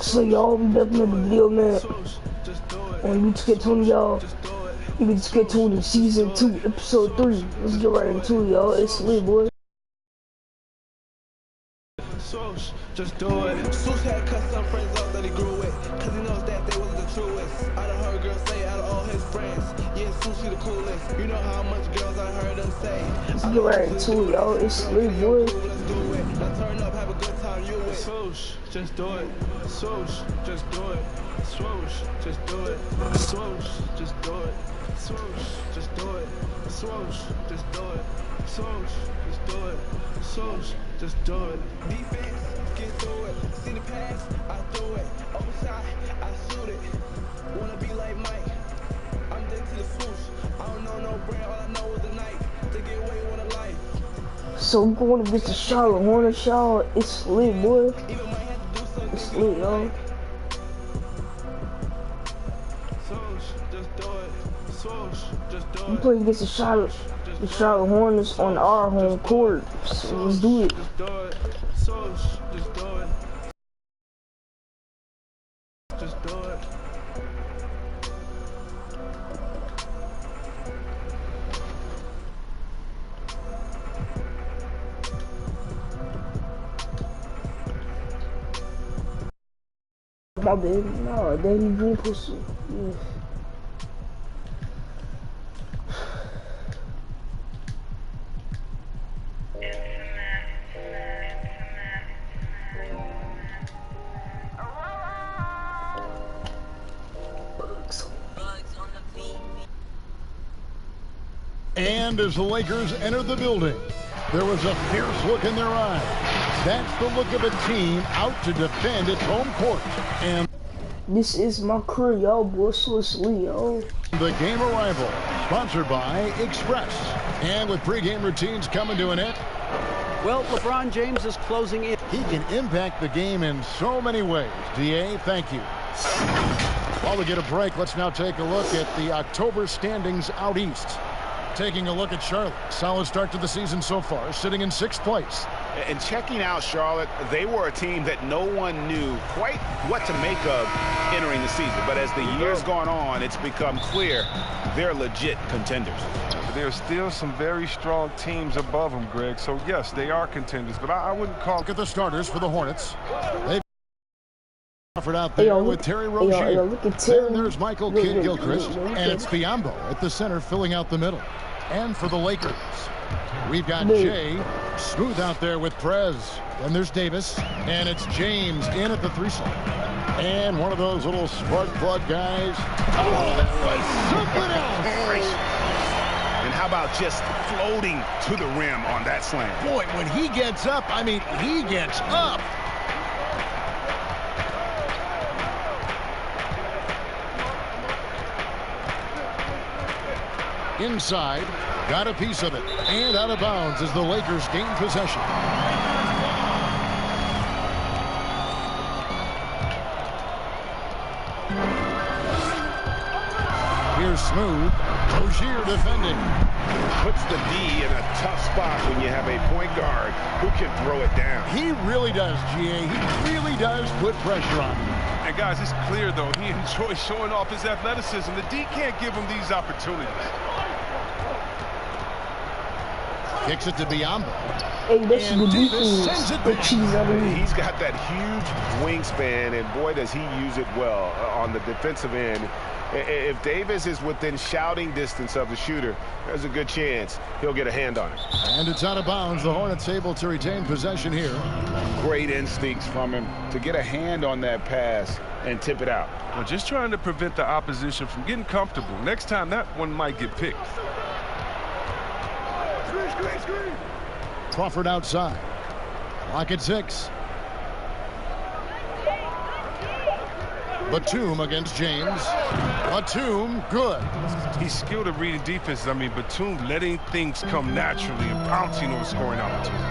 So y'all, we back in the video, man. On YouTube Tony, y'all. You can get Tony season 2, episode 3. Let's get right into it, y'all. It's lit, boy. Just do it. Sus had cut some friends off that he grew with, cause he knows that they wasn't the truest. I done heard girls say out of all his friends, yeah, Sus the coolest. You know how much girls I heard them say. Let's get right into it, y'all. It's lit, boy. Let's do it. Now turn up, have a good time, you with. Swoosh, just do it. Swoosh, just do it. Swoosh, just do it. Swoosh, just do it. Swoosh, just do it. Swoosh, just do it. Swoosh, just do it. Swoosh, just do it. Defense, get through it. See the pass, I threw it. Overshot, I shoot it. Wanna be like Mike. I'm dead to the swoosh. I don't know no brand, all I know is the night. To get away with a life. So we're going against the Charlotte Hornets, y'all. It's lit, boy. It's lit, y'all. We playing against the Charlotte Hornets on our home court. So let's do it. Just do it. My bad. No, Danny Green pussy. Yeah. And as the Lakers enter the building, there was a fierce look in their eyes. That's the look of a team out to defend its home court. And this is my career, y'all, boy. So it's lit, y'all. the game arrival, sponsored by Express. And with pregame routines coming to an end, well, LeBron James is closing in. He can impact the game in so many ways. DA, thank you. While we get a break, let's now take a look at the October standings out east. Taking a look at Charlotte. Solid start to the season so far, sitting in 6th place. And checking out Charlotte, they were a team that no one knew quite what to make of entering the season. But as the year's gone on, it's become clear they're legit contenders. There's still some very strong teams above them, Greg. So, yes, they are contenders, but I wouldn't call... Look at the starters for the Hornets. They've offered out there with Terry Rozier. Look at Terry. Then there's Michael Kidd-Gilchrist, and it's Biyombo at the center filling out the middle. And for the Lakers, we've got Jay smooth out there with Prez. And there's Davis, and it's James in at the 3 slot. And one of those little spark plug guys. Oh, that was something else. And how about just floating to the rim on that slam? Boy, when he gets up, I mean, he gets up. Inside, got a piece of it, and out of bounds as the Lakers gain possession. Here's Smooth, Rozier defending. Puts the D in a tough spot when you have a point guard who can throw it down. He really does, GA. He really does put pressure on him. And, guys, it's clear, though, he enjoys showing off his athleticism. The D can't give him these opportunities. Kicks it to Biyombo. Hey, that's And the Davis defense. sends it The back. cheese out of me. He's got that huge wingspan, and boy, does he use it well on the defensive end. If Davis is within shouting distance of the shooter, there's a good chance he'll get a hand on it. And it's out of bounds. The Hornets able to retain possession here. Great instincts from him to get a hand on that pass and tip it out. Well, just trying to prevent the opposition from getting comfortable. Next time, that one might get picked. Crawford outside. Clock at 6. Batum against James. Batum, good. He's skilled at reading defenses. I mean, Batum letting things come naturally and pouncing on scoring opportunity.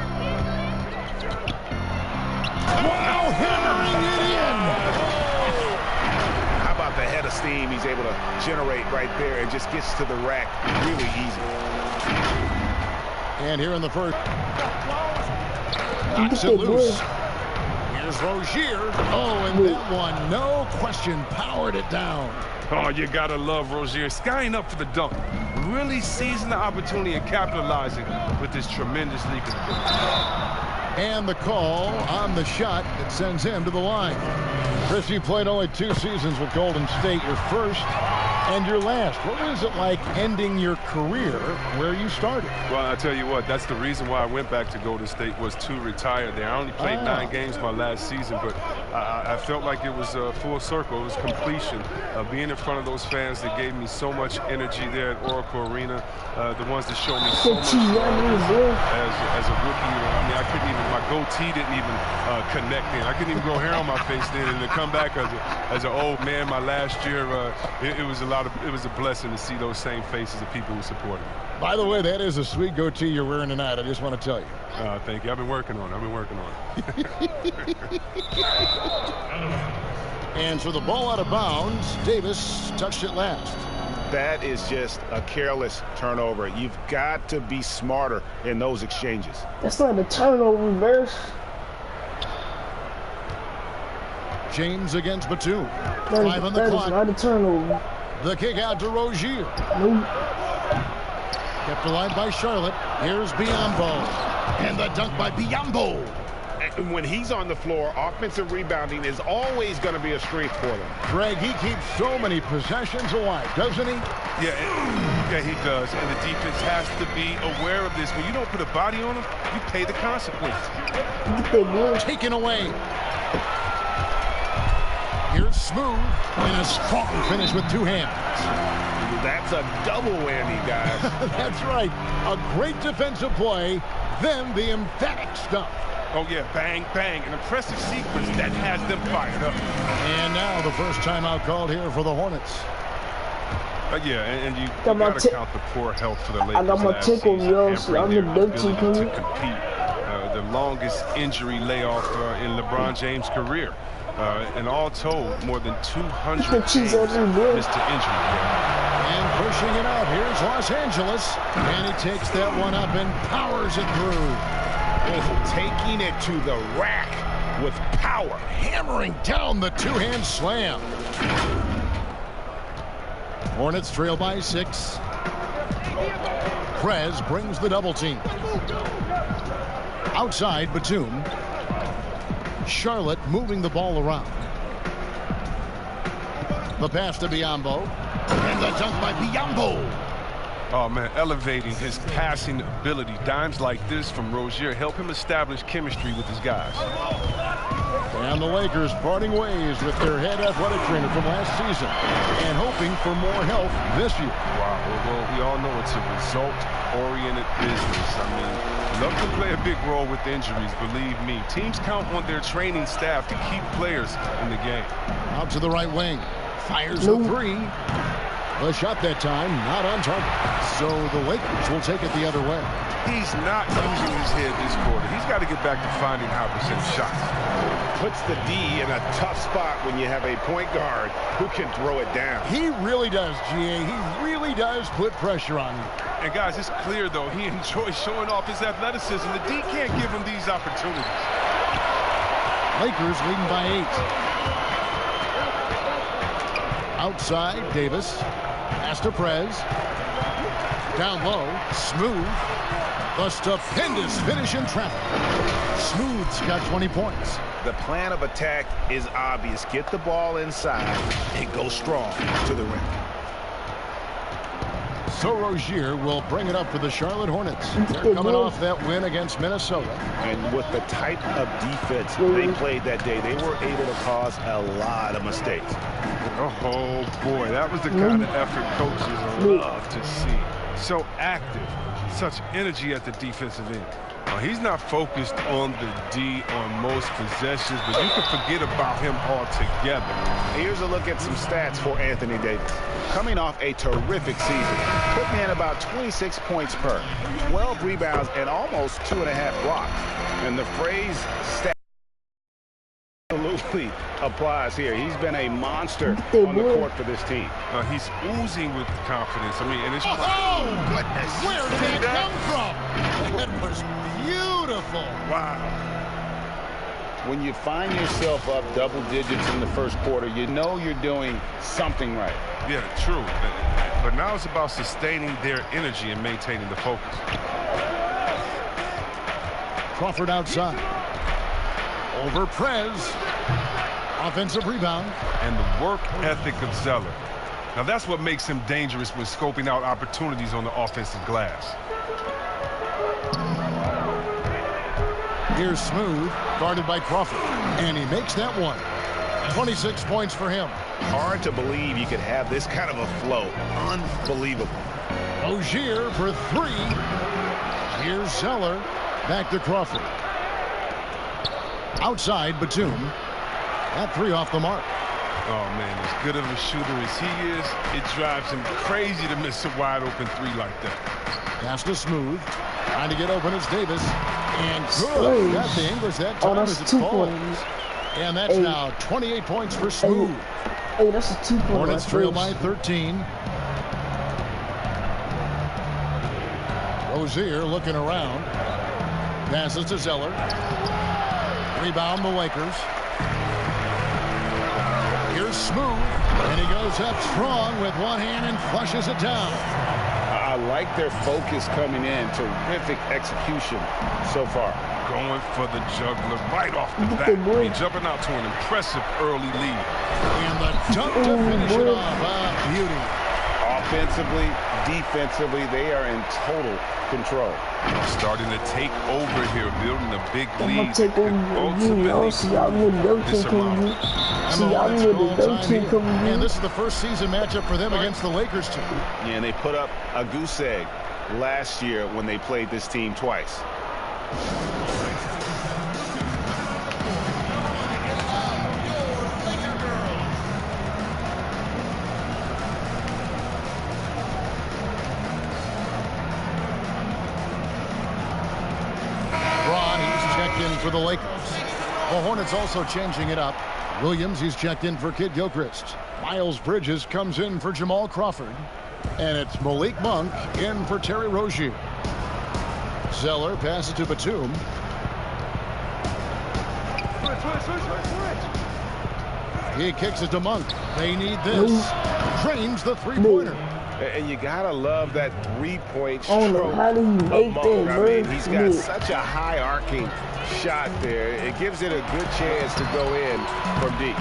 Wow, hammering it in. How about the head of steam he's able to generate right there and just gets to the rack really easy. And here in the first, knocks it loose. Here's Rozier. Oh, and that one, no question, powered it down. Oh, you gotta love Rozier. Skying up for the dunk. Really seizing the opportunity and capitalizing with this tremendous leap. And the call on the shot that sends him to the line. Chris, you played only 2 seasons with Golden State, your first and your last. What was it like ending your career where you started? Well, I tell you what, that's the reason why I went back to Golden State, was to retire there. I only played 9 games my last season, but I felt like it was a full circle. It was completion. Being in front of those fans that gave me so much energy there at Oracle Arena, the ones that showed me so much as a rookie. I mean, I couldn't even, my goatee didn't even connect in. I couldn't even grow hair on my face then, and to come back as an old man my last year, it was a blessing to see those same faces of people who supported me. By the way, that is a sweet goatee you're wearing tonight. I just want to tell you. Thank you. I've been working on it. And so the ball out of bounds. Davis touched it last. That is just a careless turnover. You've got to be smarter in those exchanges. That's not a turnover, reverse. James against Batum. 5 on the clock. That is not a turnover. The kick out to Rozier. Nope. Kept alive by Charlotte. Here's Biyombo. And the dunk by Biyombo. And when he's on the floor, offensive rebounding is always going to be a strength for them. Greg, he keeps so many possessions alive, doesn't he? Yeah, he does. And the defense has to be aware of this. When you don't put a body on him, you pay the consequences. Taken away. Here's Smooth, and a strong finish with 2 hands. That's a double whammy, guys. That's right. A great defensive play, then the emphatic stuff. Oh, yeah, bang, bang. An impressive sequence that has them fired up. And now the first timeout called here for the Hornets. Yeah, and you got to count the poor health for the Lakers. I got my tickle, yo, so I'm the dirty to compete. The longest injury layoff in LeBron James' career. And all told, more than 200 games missed to injury. And pushing it out, here's Los Angeles. And he takes that one up and powers it through. Taking it to the rack with power. Hammering down the 2-hand slam. Hornets trail by 6. Prez brings the double team. Outside, Batum. Charlotte moving the ball around. The pass to Biyombo. And the dunk by Biyombo. Oh, man, elevating his passing ability. Dimes like this from Rozier help him establish chemistry with his guys. And the Lakers parting ways with their head athletic trainer from last season and hoping for more help this year. Wow, well, we all know it's a result-oriented business. I mean, love to play a big role with injuries, believe me. Teams count on their training staff to keep players in the game. Out to the right wing. Fires the 3. The shot that time, not on target. So the Lakers will take it the other way. He's not using his head this quarter. He's got to get back to finding high percent shots. Puts the D in a tough spot when you have a point guard who can throw it down. He really does, GA. He really does put pressure on you. And guys, it's clear, though, he enjoys showing off his athleticism. The D can't give him these opportunities. Lakers leading by 8. Outside, Davis. Pass to Prez. Down low, Smooth. The stupendous finish in traffic. Smooth's got 20 points. The plan of attack is obvious. Get the ball inside and go strong to the rim. So Rozier will bring it up for the Charlotte Hornets. They're coming off that win against Minnesota. And with the type of defense they played that day, they were able to cause a lot of mistakes. Oh, boy, that was the kind of effort coaches love to see. So active, such energy at the defensive end. He's not focused on the D on most possessions, but you can forget about him altogether. Here's a look at some stats for Anthony Davis. Coming off a terrific season, putting in about 26 points per, 12 rebounds, and almost 2.5 blocks. And the phrase stat absolutely applies here. He's been a monster on the court for this team. He's oozing with confidence. I mean, and it's... Oh, goodness! Where did that come from? It was beautiful. Wow. When you find yourself up double digits in the first quarter, you know you're doing something right. Yeah, true. But now it's about sustaining their energy and maintaining the focus. Crawford outside. Over Prez. Offensive rebound. And the work ethic of Zeller. Now that's what makes him dangerous when scoping out opportunities on the offensive glass. Here's Smooth, guarded by Crawford. And he makes that one. 26 points for him. Hard to believe you could have this kind of a flow. Unbelievable. Rozier for three. Here's Zeller. Back to Crawford. Outside, Batum. That three off the mark. Oh, man, as good of a shooter as he is, it drives him crazy to miss a wide-open three like that. Pass to Smooth. Trying to get open is Davis. And good. Got the English that time as it falls. And that's now 28 points for Smooth. Hey, that's a 2 point. Hornets trail by 13. Rozier looking around. Passes to Zeller. Rebound the Lakers. Here's Smooth. And he goes up strong with one hand and flushes it down. I like their focus coming in. Terrific execution so far. Going for the juggler right off the bat. He's jumping out to an impressive early lead. And the dunk to finish it off. Beauty. Offensively, defensively, they are in total control. Starting to take over here, building a big lead. I'm take over you. See, y'all really don't take over you. See, y'all really don't take over you. And this is the first season matchup for them against the Lakers, too. Yeah, and they put up a goose egg last year when they played this team twice. For the Lakers. The Hornets also changing it up. Williams, he's checked in for Kid Gilchrist. Miles Bridges comes in for Jamal Crawford. And it's Malik Monk in for Terry Rozier. Zeller passes to Batum. He kicks it to Monk. They need this. Drains the three-pointer. And you gotta love that three-point Oh, stroke. how do you make that, I bro? mean, he's got such a high arcing shot there. It gives it a good chance to go in from deep.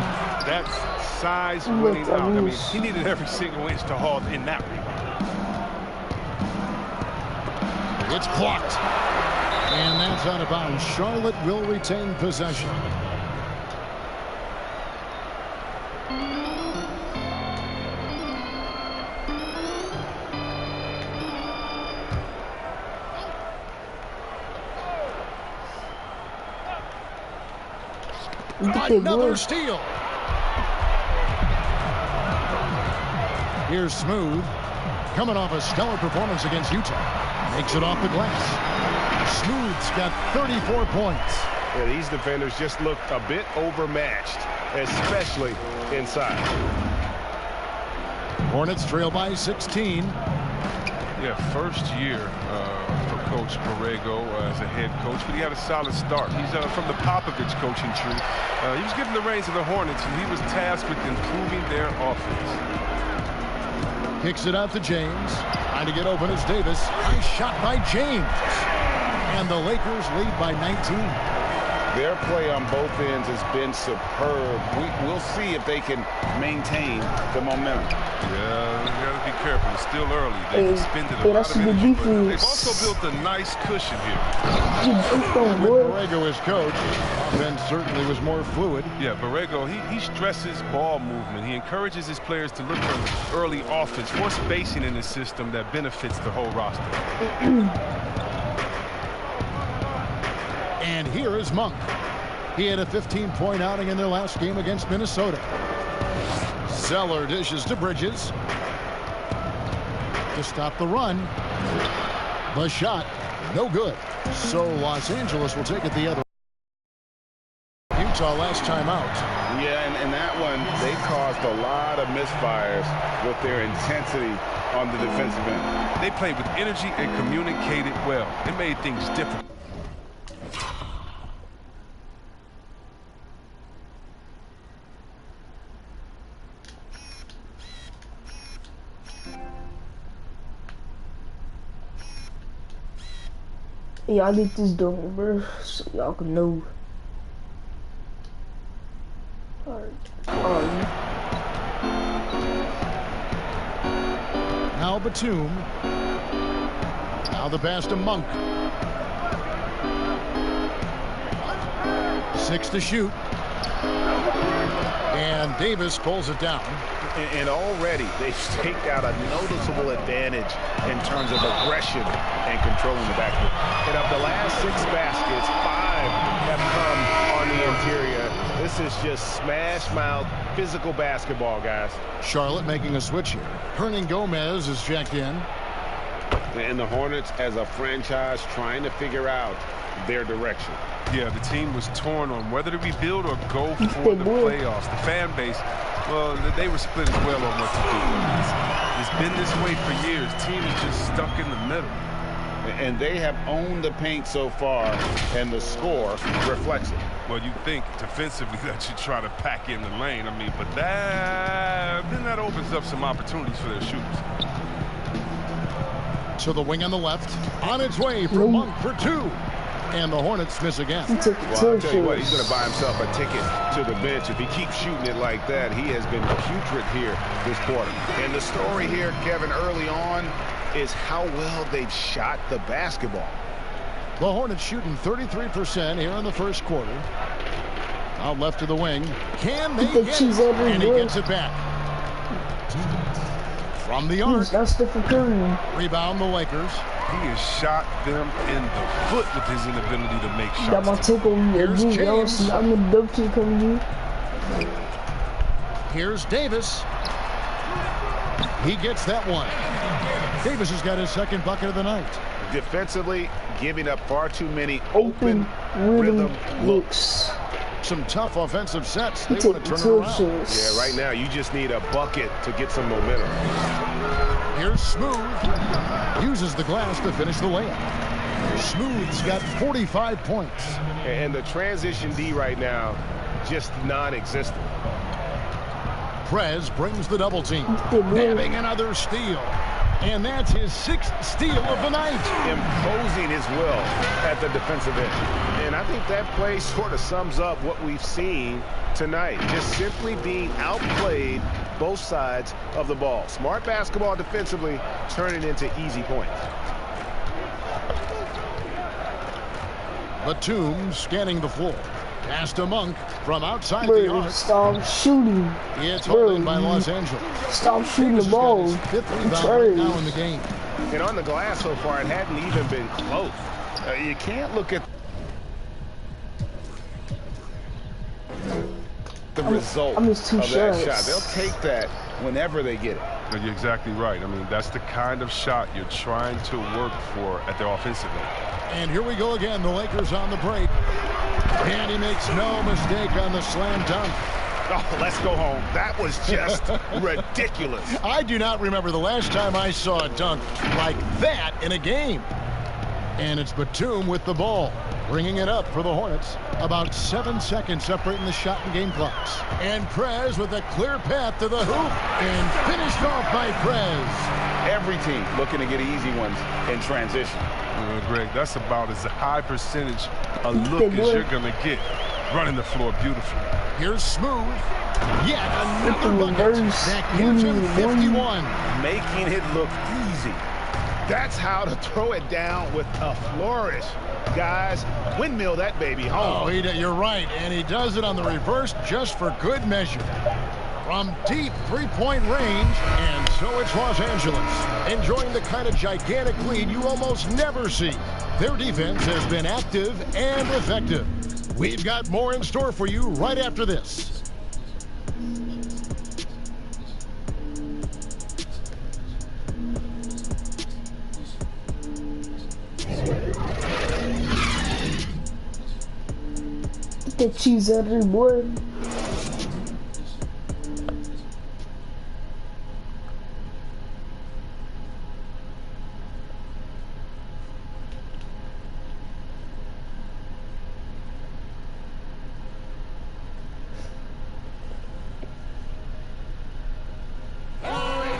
That's size winning out. I mean, he needed every single inch to haul in that rebound. It's blocked. And that's out of bounds. Charlotte will retain possession. Another steal. Here's Smooth. Coming off a stellar performance against Utah. Makes it off the glass. Smooth's got 34 points. Yeah, these defenders just look a bit overmatched, especially inside. Hornets trail by 16. Yeah, first year for Coach Borrego as a head coach, but he had a solid start. He's from the Popovich coaching tree. He was given the reins of the Hornets, and he was tasked with improving their offense. Kicks it out to James. Trying to get open is Davis. Nice shot by James. And the Lakers lead by 19. Their play on both ends has been superb. We'll see if they can maintain the momentum. Yeah, you got to be careful. It's still early. They've expended a lot of energy, but they've also built a nice cushion here. With Borrego as coach, offense certainly was more fluid. Yeah, Borrego, he stresses ball movement. He encourages his players to look for early offense, more spacing in the system that benefits the whole roster. And here is Monk. He had a 15-point outing in their last game against Minnesota. Zeller dishes to Bridges. To stop the run. The shot, no good. So Los Angeles will take it the other way. Utah last time out. Yeah, and that one, they caused a lot of misfires with their intensity on the defensive end. They played with energy and communicated well. It made things different. Y'all get this done, bro, so y'all can know. Alright. Now Batum. Now the pass to Monk. 6 to shoot. And Davis pulls it down. And already they've staked out a noticeable advantage in terms of aggression and controlling the backcourt. And of the last 6 baskets, 5 have come on the interior. This is just smash-mouth physical basketball, guys. Charlotte making a switch here. Hernan Gomez is checked in. And the Hornets, as a franchise, trying to figure out their direction. Yeah, the team was torn on whether to rebuild or go for the playoffs. The fan base, well, they were split as well on what to do. It's been this way for years. Team is just stuck in the middle. And they have owned the paint so far, and the score reflects it. Well, you think defensively that you try to pack in the lane. I mean, but that opens up some opportunities for their shooters. To the wing on the left. On its way for Monk for 2. And the Hornets miss again. Well, I'll tell you what, he's going to buy himself a ticket to the bench. If he keeps shooting it like that, he has been putrid here this quarter. And the story here, Kevin, early on, is how well they've shot the basketball. The Hornets shooting 33% here in the first quarter. Out left to the wing. Can they get it? And he gets it back. From the arc. That's the Curry. Rebound the Lakers. He has shot them in the foot with his inability to make shots. Got my take on you. Here's James. I'm the dope team coming to you. Here's Davis. He gets that one. Davis has got his second bucket of the night. Defensively, giving up far too many Open rhythm looks. Some tough offensive sets. They want to turn it around. Yeah, right now you just need a bucket to get some momentum. Here's Smooth. Uses the glass to finish the layup. Smooth's got 45 points. And the transition D right now, just non-existent. Prez brings the double team. Having another steal. And that's his 6th steal of the night. Imposing his will at the defensive end. And I think that play sort of sums up what we've seen tonight. Just simply being outplayed both sides of the ball. Smart basketball defensively, turning into easy points. Batum scanning the floor. Pass to Monk from outside the arc. Stop shooting. It's holding by Los Angeles. Stop shooting the ball. 5th rebound right now in the game. And on the glass so far, it hadn't even been close. You can't look at the result of that shot. They'll take that whenever they get it. You're exactly right. I mean, that's the kind of shot you're trying to work for at their offensive end. And here we go again. The Lakers on the break. And he makes no mistake on the slam dunk. Oh, let's go home. That was just ridiculous. I do not remember the last time I saw a dunk like that in a game. And it's Batum with the ball, bringing it up for the Hornets. About 7 seconds separating the shot and game clocks. And Prez with a clear path to the hoop. And finished off by Prez. Every team looking to get easy ones in transition. Greg, that's about as high percentage a look as you're going to get. Running the floor beautifully. Here's Smooth. Yet another bucket. That gives him 51. Making it look easy. That's how to throw it down with a flourish. Guys, windmill that baby home. Oh, you're right. And he does it on the reverse just for good measure. From deep three-point range, and so it's Los Angeles, enjoying the kind of gigantic lead you almost never see. Their defense has been active and effective. We've got more in store for you right after this. Get that cheese out of here, boy.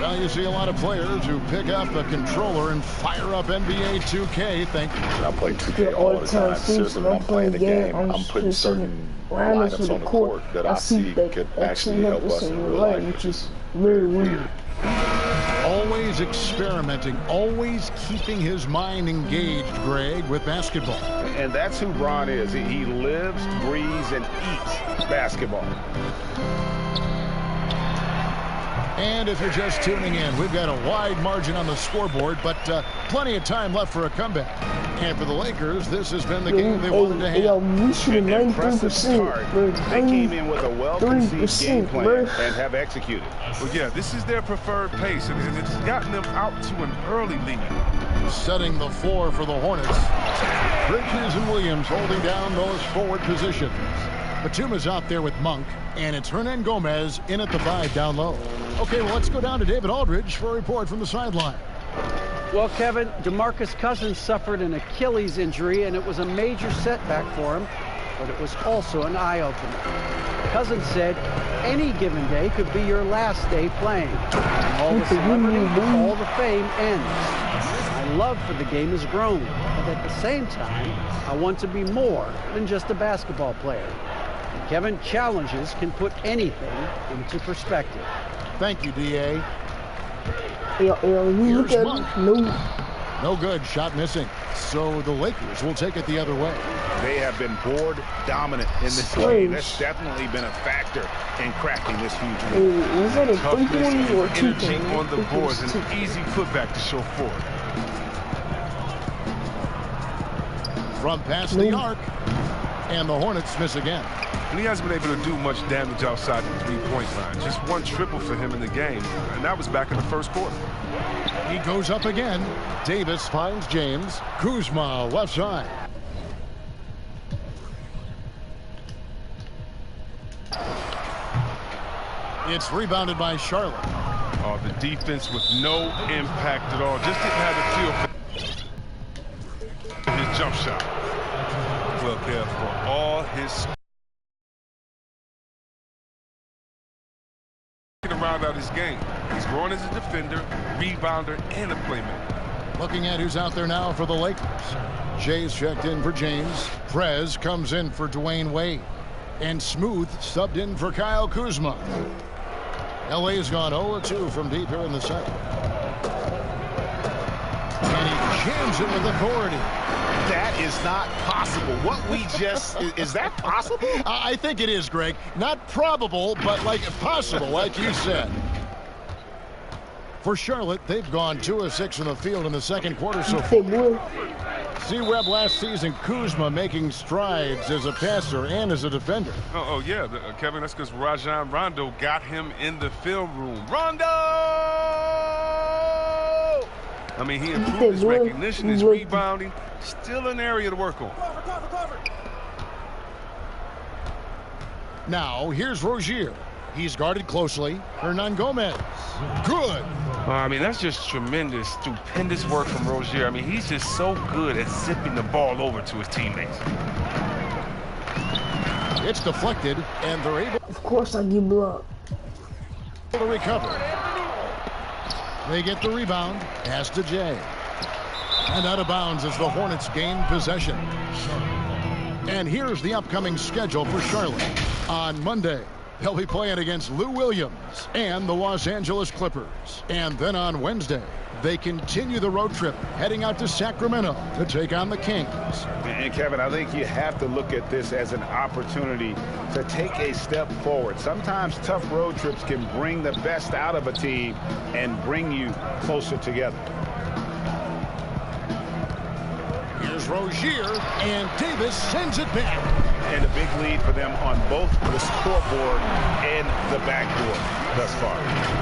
Well, you see a lot of players who pick up a controller and fire up NBA 2K. I play 2K all the time. Seriously, when I'm playing the game, I'm putting certain lineups on the court that I see could actually help us in real life, which is very weird. Always experimenting, always keeping his mind engaged, Greg, with basketball. And that's who Bron is. He lives, breathes, and eats basketball. And if you're just tuning in, we've got a wide margin on the scoreboard, but plenty of time left for a comeback. And for the Lakers, this has been the game they wanted to have. We should have 93%. They came in with a well-conceived game plan and have executed. Well, yeah, this is their preferred pace, and it's gotten them out to an early lead. Setting the floor for the Hornets. Bridges and Williams holding down those forward positions. Batuma's out there with Monk, and it's Hernan Gomez in at the 5 down low. Okay, well, let's go down to David Aldridge for a report from the sideline. Well, Kevin, DeMarcus Cousins suffered an Achilles injury, and it was a major setback for him, but it was also an eye-opener. Cousins said, any given day could be your last day playing. All the celebrity, all the fame ends. My love for the game has grown, but at the same time, I want to be more than just a basketball player. And Kevin, challenges can put anything into perspective. Thank you, D.A. Here's Monk. No good. Shot missing. So the Lakers will take it the other way. They have been board dominant in this game. That's definitely been a factor in cracking this huge lead. Was that a 3-point or 2-point? Energy on the boards and an easy putback to show forward. From past the arc, and the Hornets miss again. And he hasn't been able to do much damage outside the three-point line. Just one triple for him in the game, and that was back in the first quarter. He goes up again. Davis finds James. Kuzma left side. It's rebounded by Charlotte. Oh, the defense with no impact at all. Just didn't have the feel for his jump shot. Well, there for all his to round out his game. He's growing as a defender, rebounder, and a playmaker. Looking at who's out there now for the Lakers. Jay's checked in for James. Prez comes in for Dwayne Wade. And Smooth subbed in for Kyle Kuzma. LA's gone 0-2 from deep here in the second. And he jams it with authority. That is not possible. What we just, is that possible? I think it is, Greg. Not probable, but like possible, like you said. For Charlotte, they've gone 2 of 6 in the field in the second quarter so far. C-Web last season, Kuzma making strides as a passer and as a defender. Oh yeah, Kevin, that's because Rajon Rondo got him in the film room. Rondo! I mean, he improved his recognition, his rebounding. Still an area to work on. Now, here's Rozier. He's guarded closely. Hernan Gomez. Good. I mean, that's just tremendous, stupendous work from Rozier. I mean, he's just so good at zipping the ball over to his teammates. It's deflected, and they're able. Of course, I get blocked. To recover. They get the rebound. Pass to Jay. And out of bounds as the Hornets gain possession. And here's the upcoming schedule for Charlotte. On Monday, they'll be playing against Lou Williams and the Los Angeles Clippers. And then on Wednesday, they continue the road trip, heading out to Sacramento to take on the Kings. And Kevin, I think you have to look at this as an opportunity to take a step forward. Sometimes tough road trips can bring the best out of a team and bring you closer together. Here's Rozier, and Davis sends it back. And a big lead for them on both the scoreboard and the backboard thus far.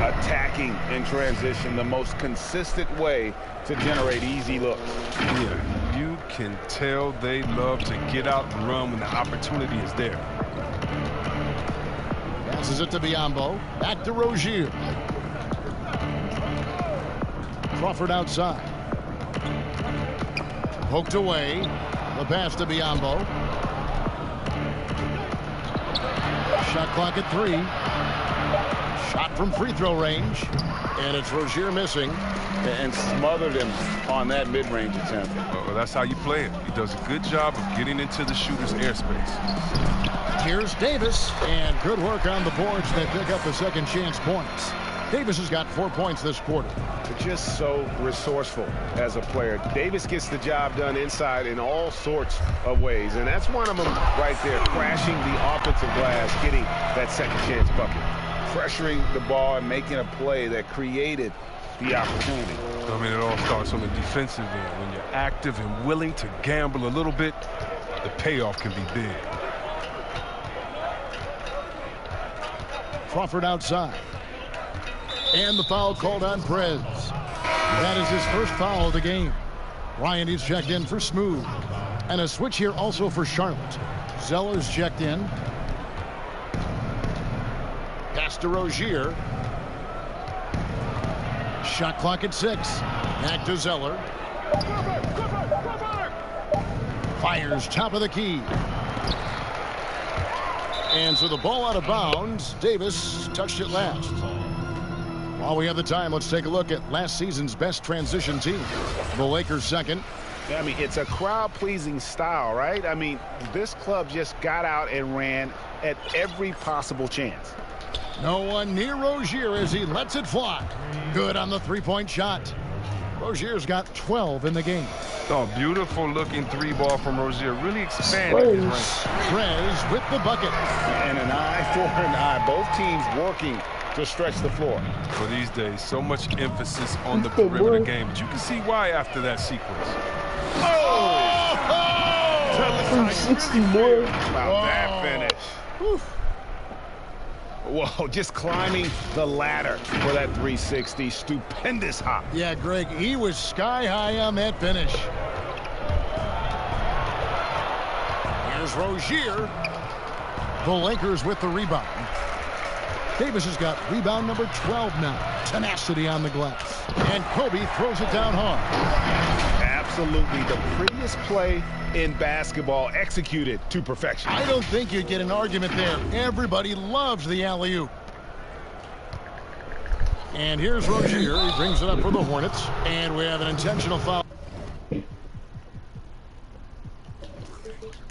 Attacking in transition, the most consistent way to generate easy looks. Yeah, you can tell they love to get out and run when the opportunity is there. Passes it to Biyombo. Back to Rozier. Crawford outside. Poked away. The pass to Biyombo. Shot clock at 3. Shot from free throw range. And it's Rozier missing. And smothered him on that mid-range attempt. Well, that's how you play it. He does a good job of getting into the shooter's airspace. Here's Davis, and good work on the boards that pick up the second chance points. Davis has got 4 points this quarter. Just so resourceful as a player. Davis gets the job done inside in all sorts of ways, and that's one of them right there, crashing the offensive glass, getting that second chance bucket, pressuring the ball and making a play that created the opportunity. I mean, it all starts on the defensive end. When you're active and willing to gamble a little bit, the payoff can be big. Crawford outside. And the foul called on Prez. That is his first foul of the game. Ryan is checked in for Smooth. And a switch here also for Charlotte. Zeller's checked in. Pass to Rozier. Shot clock at 6. Back to Zeller. Fires top of the key. And so the ball out of bounds. Davis touched it last. While we have the time, let's take a look at last season's best transition team. The Lakers second. I mean, it's a crowd-pleasing style, right? I mean, this club just got out and ran at every possible chance. No one near Rozier as he lets it fly. Good on the three-point shot. Rozier's got 12 in the game. Oh, beautiful looking three ball from Rozier. Really expanded his range. Prez with the bucket. And an eye for an eye. Both teams working to stretch the floor. For these days, so much emphasis on the perimeter game. But you can see why after that sequence. Oh! Tell us how you really feel about that finish. Whew. Whoa, just climbing the ladder for that 360. Stupendous hop. Yeah, Greg, he was sky high on that finish. Here's Rozier. The Lakers with the rebound. Davis has got rebound number 12 now. Tenacity on the glass. And Kobe throws it down hard. Absolutely the prettiest play in basketball, executed to perfection. I don't think you'd get an argument there. Everybody loves the alley-oop. And here's Rozier. He brings it up for the Hornets. And we have an intentional foul.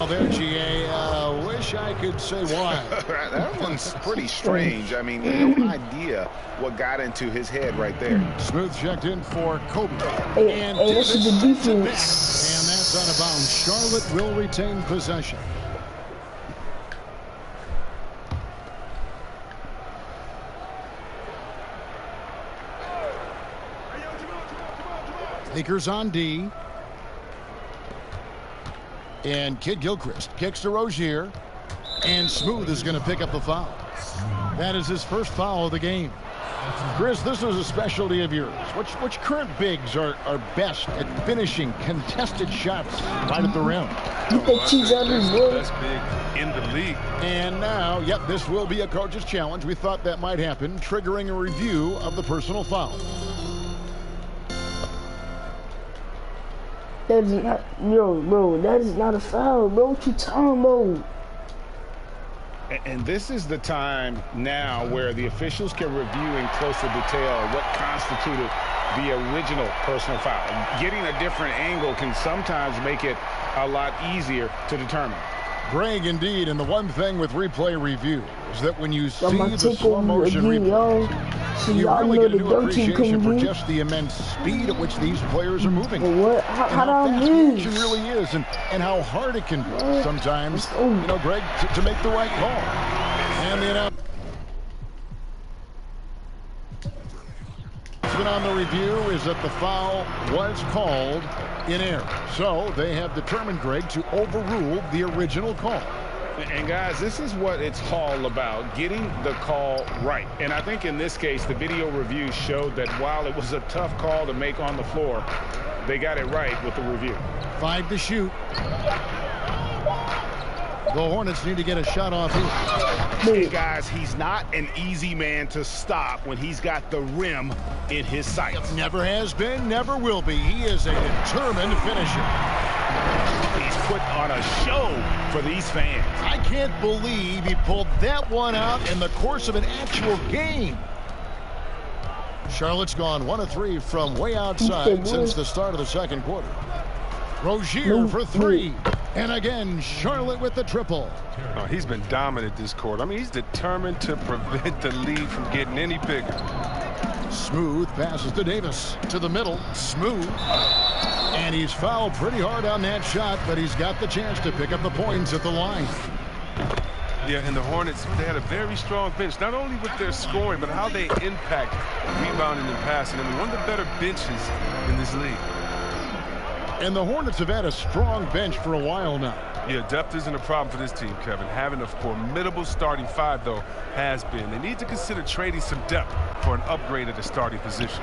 There, GA. Wish I could say why. That one's pretty strange. I mean, no idea what got into his head right there. Smooth checked in for Kobe. And this is the defense. And that's out of bounds. Charlotte will retain possession. Lakers on D. And Kid Gilchrist kicks to Rozier. And Smooth is going to pick up the foul. That is his first foul of the game. Chris, this is a specialty of yours. Which current bigs are best at finishing contested shots right at the rim? Get that cheese out of his way. Best big in the league. And now, yep, this will be a coach's challenge. We thought that might happen, triggering a review of the personal foul. That is not, yo, bro, that is not a foul, bro. What you talking about? And this is the time now where the officials can review in closer detail what constituted the original personal foul. Getting a different angle can sometimes make it a lot easier to determine. Greg, indeed, and the one thing with replay review is that when you see the slow motion replay, so you y'all really know get a the new dirt team appreciation for couldn't just the immense speed at which these players are moving. But what? How do I fast the move? action really is, and how hard it can be sometimes, Oh. you know, Greg, to make the right call. And the announcement on the review is that the foul was called in error. So they have determined, Greg, to overrule the original call. And guys, this is what it's all about, getting the call right. And I think in this case, the video review showed that while it was a tough call to make on the floor, they got it right with the review. 5 to shoot. The Hornets need to get a shot off here. Hey guys, he's not an easy man to stop when he's got the rim in his sights. Never has been, never will be. He is a determined finisher. He's put on a show for these fans. I can't believe he pulled that one out in the course of an actual game. Charlotte's gone 1 of 3 from way outside since the start of the second quarter. Rozier for 3. And again, Charlotte with the triple. Oh, he's been dominant this quarter. I mean, he's determined to prevent the lead from getting any bigger. Smooth passes to Davis. To the middle. Smooth. And he's fouled pretty hard on that shot, but he's got the chance to pick up the points at the line. Yeah, and the Hornets, they had a very strong bench, not only with their scoring, but how they impact rebounding and passing. I mean, one of the better benches in this league. And the Hornets have had a strong bench for a while now. Yeah, depth isn't a problem for this team, Kevin. Having a formidable starting 5, though, has been. They need to consider trading some depth for an upgrade at the starting position.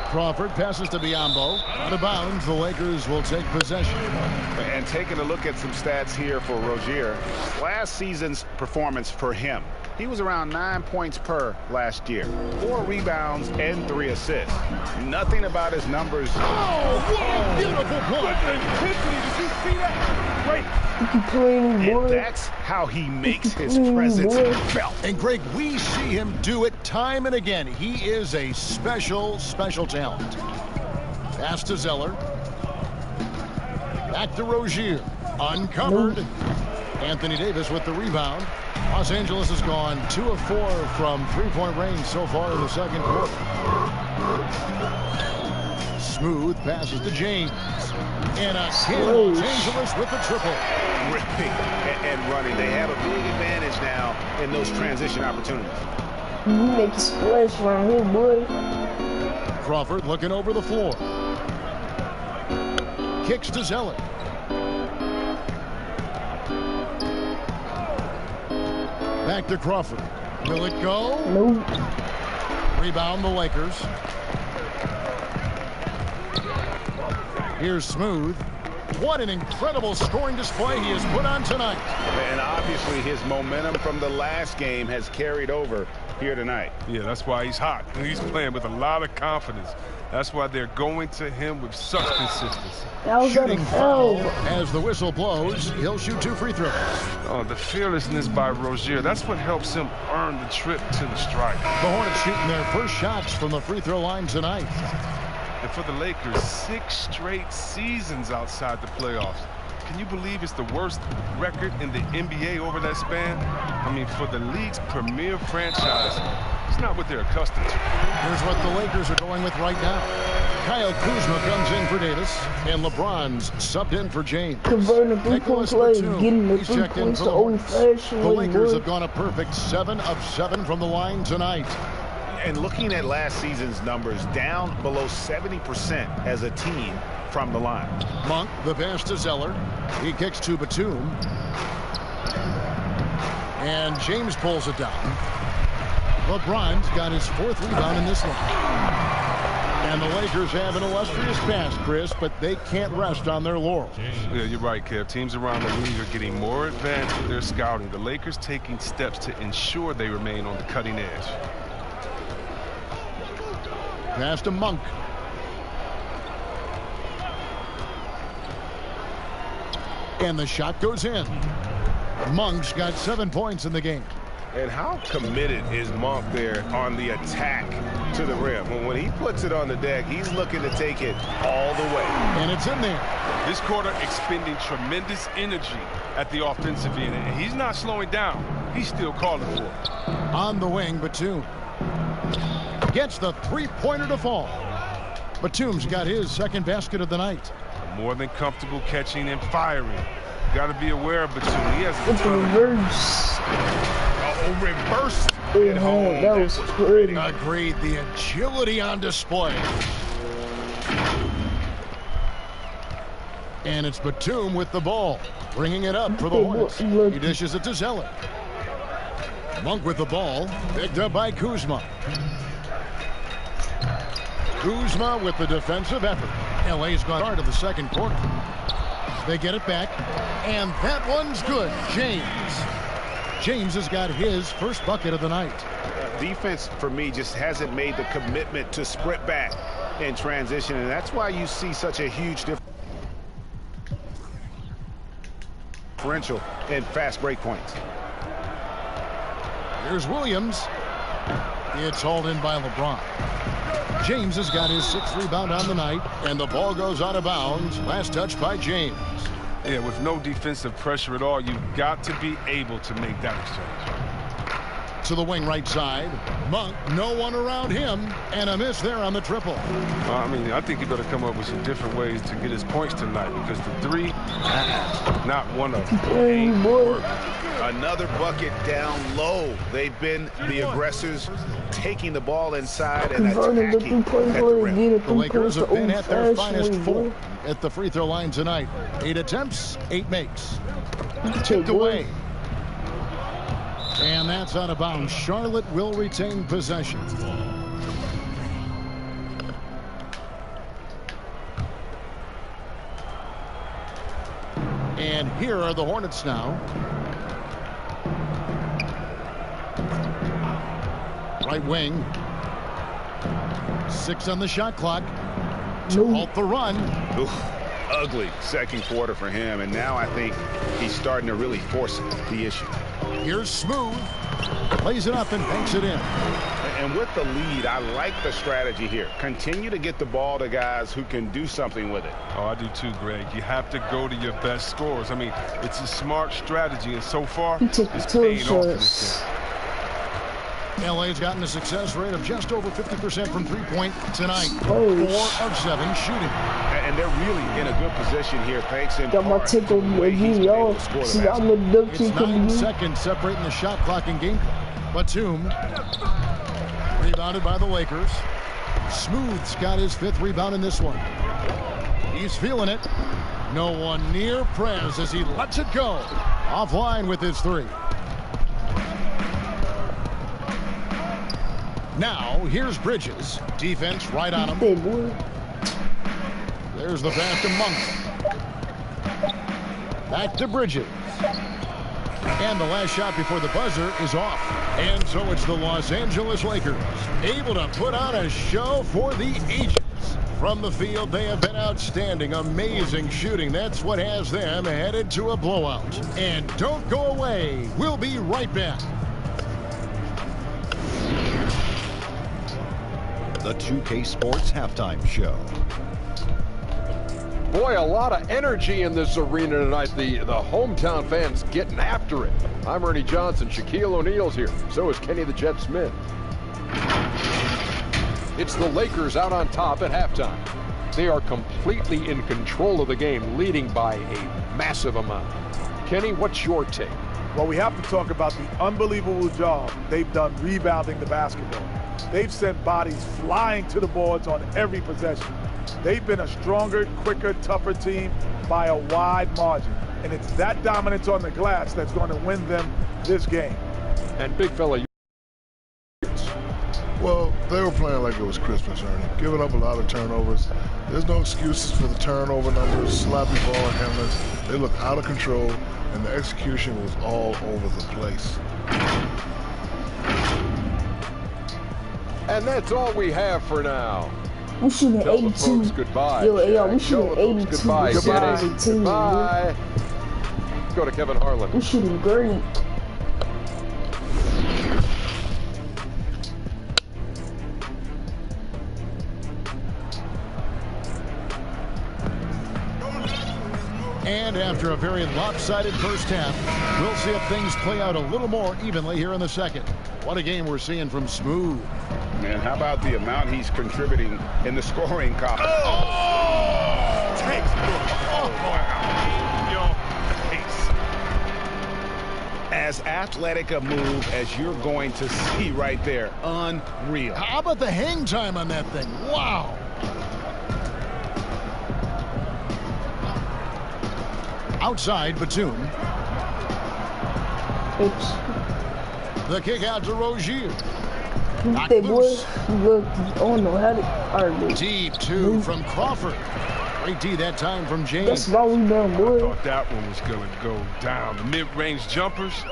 Crawford passes to Biyombo. Out of bounds, the Lakers will take possession. And taking a look at some stats here for Rozier. Last season's performance for him. He was around 9 points per last year. 4 rebounds and 3 assists. Nothing about his numbers. Oh, what a beautiful play. Intensity, did you see that? Right. And that's how he makes his presence felt. And Greg, we see him do it time and again. He is a special, special talent. Pass to Zeller. Back to Rozier. Uncovered. Anthony Davis with the rebound. Los Angeles has gone 2 of 4 from three-point range so far in the second quarter. Smooth passes to James. And again, Los Angeles with the triple. Ripping and running. They have a big advantage now in those transition opportunities. You make a splash around here, boy. Crawford looking over the floor. Kicks to Zeller. Back to Crawford. Will it go? Nope. Rebound the Lakers. Here's Smooth. What an incredible scoring display he has put on tonight. And obviously his momentum from the last game has carried over here tonight. Yeah, that's why he's hot. He's playing with a lot of confidence. That's why they're going to him with such consistency. Shooting foul as the whistle blows. He'll shoot 2 free throws. Oh, the fearlessness by Rozier. That's what helps him earn the trip to the stripe. The Hornets shooting their first shots from the free throw line tonight. And for the Lakers, 6 straight seasons outside the playoffs. Can you believe it's the worst record in the NBA over that span? I mean, for the league's premier franchise, it's not what they're accustomed to. Here's what the Lakers are going with right now. Kyle Kuzma comes in for Davis, and LeBron's subbed in for James. Converting a 3-point play, getting the 3 points to old-fashioned. The Lakers have gone a perfect 7 of 7 from the line tonight. And looking at last season's numbers, down below 70% as a team from the line. Monk, the pass to Zeller. He kicks to Batum. And James pulls it down. LeBron's got his 4th rebound in this one. And the Lakers have an illustrious past, Chris, but they can't rest on their laurels. Yeah, you're right, Kev. Teams around the league are getting more advanced with their scouting. The Lakers taking steps to ensure they remain on the cutting edge. Pass to Monk. And the shot goes in. Monk's got 7 points in the game. And how committed is Monk there on the attack to the rim? When he puts it on the deck, he's looking to take it all the way. And it's in there. This quarter expending tremendous energy at the offensive end. And he's not slowing down. He's still calling for it. On the wing, Batum gets the 3-pointer to fall. Batum's got his 2nd basket of the night. More than comfortable catching and firing. Got to be aware of Batum. He has It's a reverse. Reverse. That was pretty. Agreed. The agility on display. And it's Batum with the ball, bringing it up for the Hornets. He dishes it to Zeller. Monk with the ball, picked up by Kuzma. Kuzma with the defensive effort. LA's gone hard of the second quarter. They get it back, and that one's good. James has got his first bucket of the night. Defense, for me, just hasn't made the commitment to sprint back in transition, and that's why you see such a huge differential in fast break points. Here's Williams. It's hauled in by LeBron. James has got his 6th rebound on the night, and the ball goes out of bounds. Last touch by James. Yeah, with no defensive pressure at all, you've got to be able to make that exchange. To the wing right side. Monk, no one around him, and a miss there on the triple. I mean, I think he better come up with some different ways to get his points tonight, because the 3, not one of them. Ain't work. Another bucket down low. They've been the aggressors, taking the ball inside and attacking at the rim. The Lakers have been at their finest form at the free throw line tonight. 8 attempts, 8 makes. Tipped away. And that's out of bounds. Charlotte will retain possession. And here are the Hornets now. Right wing. 6 on the shot clock to halt the run. Oof, ugly second quarter for him, and now I think he's starting to really force the issue. Here's Smooth. Plays it up and banks it in. And with the lead, I like the strategy here. Continue to get the ball to guys who can do something with it. Oh, I do too, Greg. You have to go to your best scorers. I mean, it's a smart strategy, and so far, it's paying off in this game. LA's gotten a success rate of just over 50% from three-point tonight. 4 of 7 shooting. And they're really in a good position here, thanks in part to the It's way he's been able to score the basketball. It's 9 seconds separating the shot clock and game clock. Batum, rebounded by the Lakers. Smooth's got his 5th rebound in this one. He's feeling it. No one near Prez as he lets it go. Offline with his 3. Now, here's Bridges. Defense right on him. There's the pass to Monk. Back to Bridges. And the last shot before the buzzer is off. And so it's the Los Angeles Lakers able to put on a show for the ages. From the field, they have been outstanding. Amazing shooting. That's what has them headed to a blowout. And don't go away. We'll be right back. The 2K Sports Halftime Show. Boy, a lot of energy in this arena tonight. The hometown fans getting after it. I'm Ernie Johnson. Shaquille O'Neal's here. So is Kenny the Jet Smith. It's the Lakers out on top at halftime. They are completely in control of the game, leading by a massive amount. Kenny, what's your take? Well, we have to talk about the unbelievable job they've done rebounding the basketball. They've sent bodies flying to the boards on every possession. They've been a stronger, quicker, tougher team by a wide margin. And it's that dominance on the glass that's going to win them this game. And big fella, well, they were playing like it was Christmas, Ernie. Giving up a lot of turnovers. There's no excuses for the turnover numbers, sloppy ball handlers. They look out of control, and the execution was all over the place. And that's all we have for now. We shooting 82. Goodbye. Yo, we shooting 82. Goodbye. Goodbye. Go to Kevin Harlan. We shooting great. And after a very lopsided first half, we'll see if things play out a little more evenly here in the second. What a game we're seeing from Smooth. Man, how about the amount he's contributing in the scoring column? Oh! Textbook. Oh, wow. As athletic a move as you're going to see right there. Unreal. How about the hang time on that thing? Wow. Outside, Batum. Oops. The kick out to Rozier. They boy, look, oh no, how did deep 2 from Crawford. Great D that time from James. That's why we done, boy. I thought that one was going to go down. The mid-range jumpers,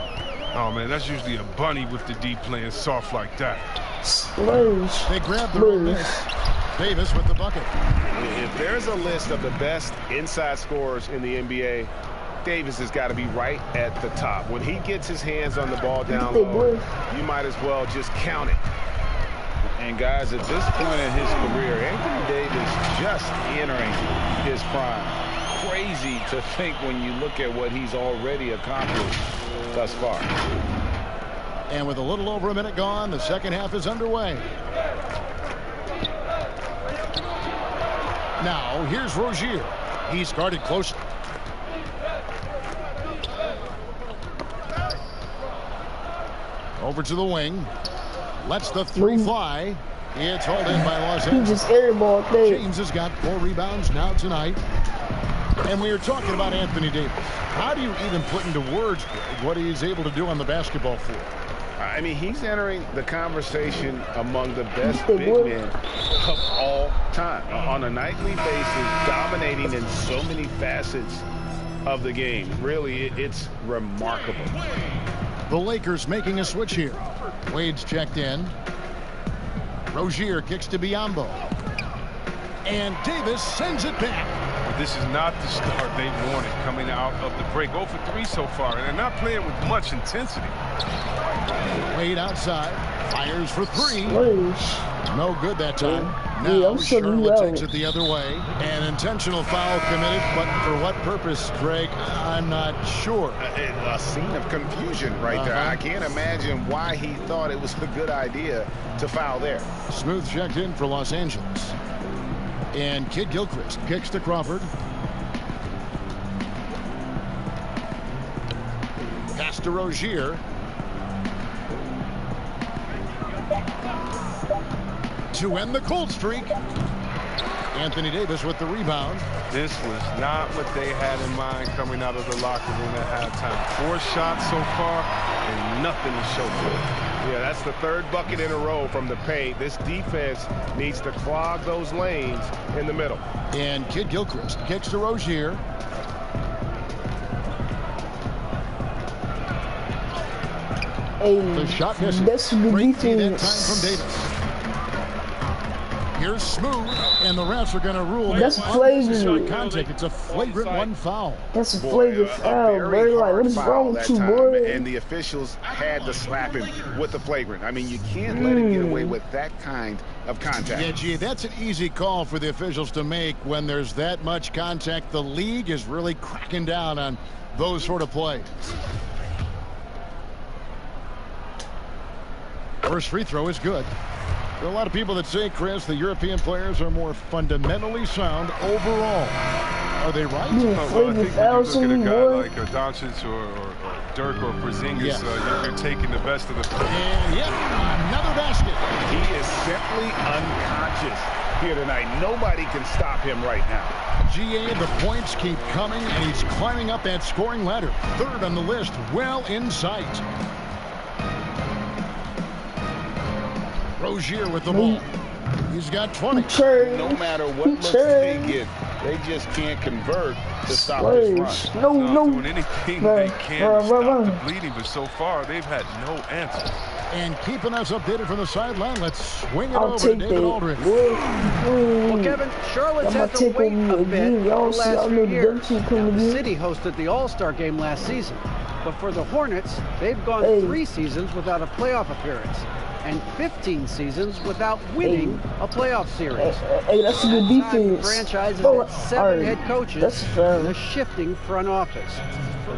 oh man, that's usually a bunny with the D playing soft like that. Splash. They grabbed the miss. Davis with the bucket. If there's a list of the best inside scorers in the NBA, Davis has got to be right at the top. When he gets his hands on the ball down low, you might as well just count it. And guys, at this point in his career, Anthony Davis just entering his prime. Crazy to think when you look at what he's already accomplished thus far. And with a little over a minute gone, the second half is underway. Now, here's Rozier. He's guarded closely. Over to the wing. Lets the three fly. It's hauled in by Los Angeles. He just airballed there. James has got 4 rebounds now tonight. And we were talking about Anthony Davis. How do you even put into words what he's able to do on the basketball floor? I mean, he's entering the conversation among the best big men of all time. On a nightly basis, dominating in so many facets of the game. Really, it's remarkable. The Lakers making a switch here. Wade's checked in. Rozier kicks to Biyombo. And Davis sends it back. But this is not the start they wanted coming out of the break. 0 for 3 so far, and they're not playing with much intensity. Wade outside. Fires for 3. Slash. No good that time. Yeah, Now I'm sure Charlotte takes it the other way. An intentional foul committed, but for what purpose, Greg? I'm not sure. A scene of confusion right there. I can't imagine why he thought it was a good idea to foul there. Smooth checked in for Los Angeles. And Kid Gilchrist kicks to Crawford. Pass to Rozier. To end the cold streak. Anthony Davis with the rebound. This was not what they had in mind coming out of the locker room at halftime. 4 shots so far and nothing to show for it. Yeah, that's the 3rd bucket in a row from the paint. This defense needs to clog those lanes in the middle. And Kid Gilchrist kicks to Rozier. Hey, the shot misses. That's good defense. That time from Davis. Here's Smooth, and the refs are going to rule that's flagrant contact. It's a flagrant 1 foul. That's a flagrant foul, bro. Like, what is wrong with you, boy? And the officials had to slap him with the flagrant. I mean, you can't let him get away with that kind of contact. Yeah, gee, that's an easy call for the officials to make when there's that much contact. The league is really cracking down on those sort of plays. First free throw is good. There are a lot of people that say, Chris, the European players are more fundamentally sound overall. Are they right? Yeah, well, I think when you look at a guy like Doncic or Dirk or Porzingis, you're taking the best of the players. And yep, another basket. He is simply unconscious here tonight. Nobody can stop him right now. GA, the points keep coming, and he's climbing up that scoring ladder. 3rd on the list, well in sight. Rozier with the ball. He's got 20. No matter what looks they get, they just can't convert to stop this run. No. Doing anything they can to stop the bleeding, but so far they've had no answer. And keeping us updated from the sideline, let's swing it over to David Aldridge. Well, Kevin, Charlotte's had to wait a bit the last few years. The city hosted the All-Star game last season, but for the Hornets, they've gone 3 seasons without a playoff appearance and 15 seasons without winning a playoff series. Hey, that's a good defense. Franchises had 7 head coaches and a shifting front office.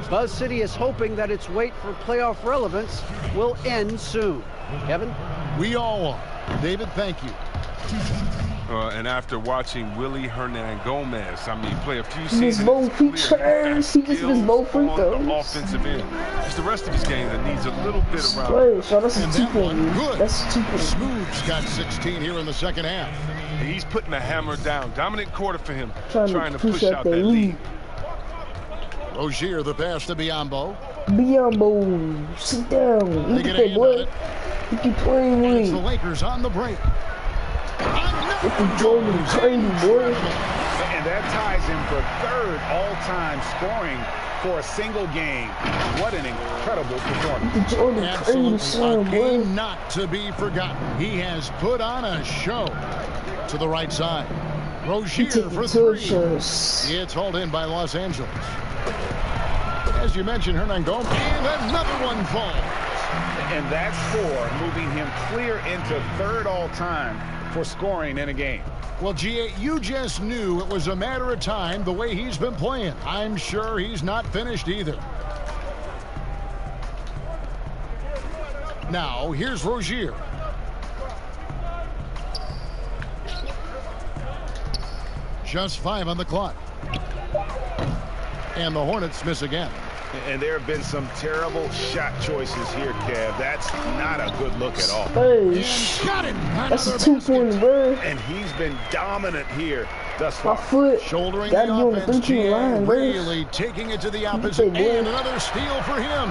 Buzz City is hoping that its wait for playoff relevance will end soon. Kevin? We all are. David, thank you. And after watching Willie Hernangomez, I mean, play a few seasons, he just missed both free throws. On the offensive end. It's the rest of his game that needs a little bit around. Wait, so that's a 2-point. Good. That's a 2-point. Smooth's got 16 here in the second half. He's putting the hammer down. Dominant quarter for him, trying to push out that lead. Rozier, the pass to Biyombo. Biyombo, sit down. Look at that, boy. Look at playing It's the Lakers on the break. Look at Jordan crazy, boy. And that ties him for 3rd all-time scoring for a single game. What an incredible performance. Absolutely. A game not to be forgotten. He has put on a show. To the right side. Rozier for 3. It's hauled in by Los Angeles. As you mentioned, Hernangomez, and another one falls. And that's 4, moving him clear into 3rd all-time for scoring in a game. Well, G.A., you just knew it was a matter of time the way he's been playing. I'm sure he's not finished either. Now, here's Rozier. Just 5 on the clock. And the Hornets miss again. And there have been some terrible shot choices here, Kev. That's not a good look at all. Hey, got it. That's a 2-point, bro. And he's been dominant here thus far. My foot. Shouldering Gotta the be on the offense, 3-point line, bro. really taking it to the opposite, and another steal for him.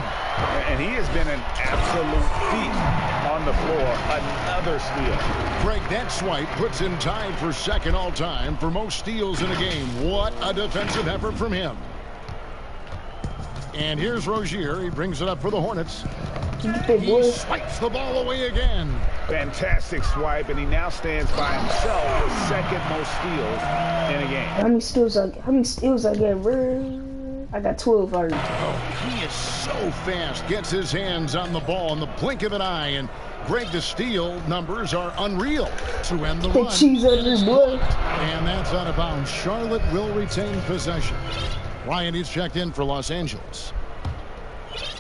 And he has been an absolute thief on the floor. Another steal. Greg, that swipe puts him tied for 2nd all-time for most steals in a game. What a defensive effort from him. And here's Rozier. He brings it up for the Hornets. He swipes the ball away again. Fantastic swipe, and he now stands by himself with 2nd most steals in a game. How many steals I got, bro? I got 12 already. Oh, he is so fast. Gets his hands on the ball in the blink of an eye. And Greg, the steal numbers are unreal to end the run. Cheese out of this boy. And that's out of bounds. Charlotte will retain possession. Ryan is checked in for Los Angeles.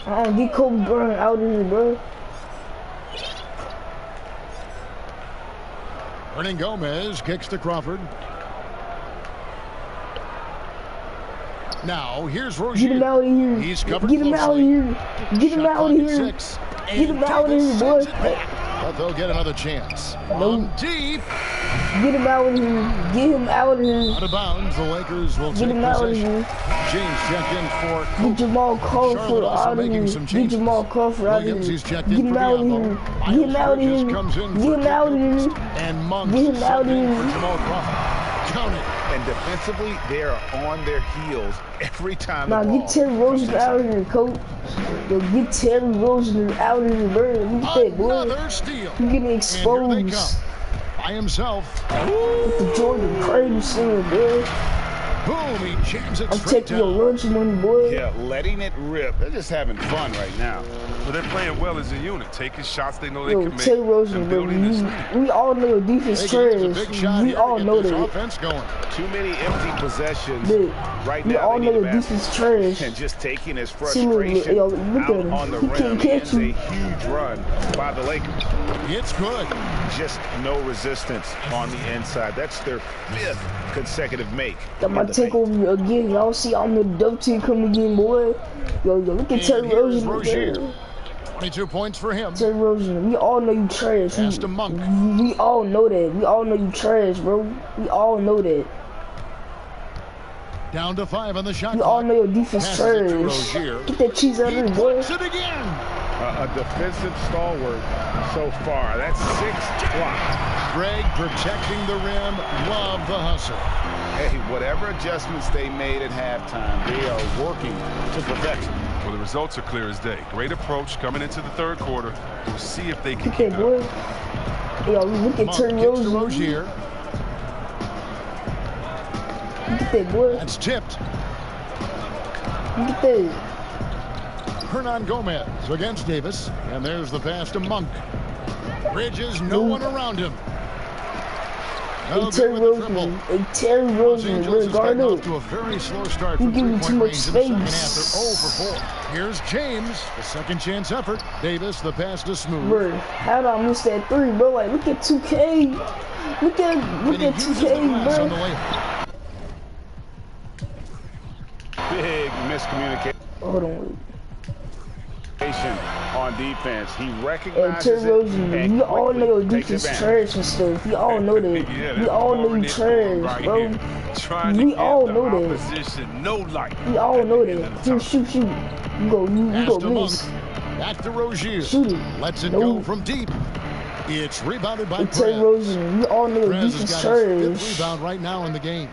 Get Kobe Bryant out of here, bro. Hernangomez kicks to Crawford. Now, here's Rozier. Get him out of here. He's covered Get him out of here. Get him out of here. Get him out of here, boy. But they'll get another chance. Nope. Deep. Get him out of here. Get him out of here. Out of bounds, the Lakers will Get take him out of possession. here. James checked in for Get Jamal Crawford out of here. Get Jamal Crawford out of here. Williams, Get him out of here. Get him out of here. Get him out of here. And Monk Get him out of here. for Jamal Crawford. Count it. And defensively, they are on their heels every time Nah, the ball. get Terry Rozier out of here, coach. Yo, get Terry Rozier out of here, bro. Look at that, boy. Another steal. You getting exposed. And here they come. By himself. With the Jordan Crazy center, boy. Boom, he jams it I'm straight taking down. your lunch money, boy. Yeah, letting it rip. They're just having fun right now. But they're playing well as a unit, taking shots they know they Yo, can make. Terry Rozier, and bro. building this lead. We all know your defense trash. We all know that. Offense going. Too many empty possessions Dude, right we now. all They know need a your basket. defense trash. And just taking his See, look, frustration yo, look at out him. on the He rim. can't catch Ends you. a huge run by the Lakers. It's good. Just no resistance on the inside. That's their 5th consecutive make. Got my takeover again. Y'all see I'm the dub team coming again, boy. Yo, look at Terry Rozier. 22 points for him. Terry Rozier, we all know you trash. Pass to Monk. We all know that. We all know you trash, bro. We all know that. Down to 5 on the shot We clock. all know your defense Passes it to trash. Rozier. Get that cheese out of He here, boy. puts it again. A defensive stalwart so far. That's 6 blocks. Greg protecting the rim. Love the hustle. Hey, whatever adjustments they made at halftime, they are working to perfection. Well, the results are clear as day. Great approach coming into the 3rd quarter. We'll see if they can Get keep that, it boy. up. Yo, look at Monk Terry gets to Rozier. Rozier. Look at that, boy. That's tipped. Look at that. Hernangomez against Davis. And there's the pass to Monk. Bridges, no one around him. No good Terry with the triple. Rozier. Hey, Terry Los Rozier, Angeles bro. is Guard getting off up. to a very slow start You from give me too three-point much range in the second half. space. They're 0 for 4. Here's James, the second chance effort. Davis, the pass to Smooth. Bro, how did I miss that 3, bro? Like, look at 2K. Look at And he uses the 2K, glass on the bro. layup. Big miscommunication Hold on. on defense. He Hey, recognizes Terry it Rozier, and we all know your quickly takes defense advantage. trash and stuff. We all know that. Yeah, We they're all know pouring you it on trash, right bro. here, trying to We give all the know that. opposition no light. We all know at the end that. of the Here, tunnel. shoot. You Pass go to miss. Monk. Back to Rozier. Shoot it. Lets it No. go from deep. It's rebounded by Hey, Terry Perez. Rozier, we all know your Perez has defense got his 5th trash. rebound right now in the game.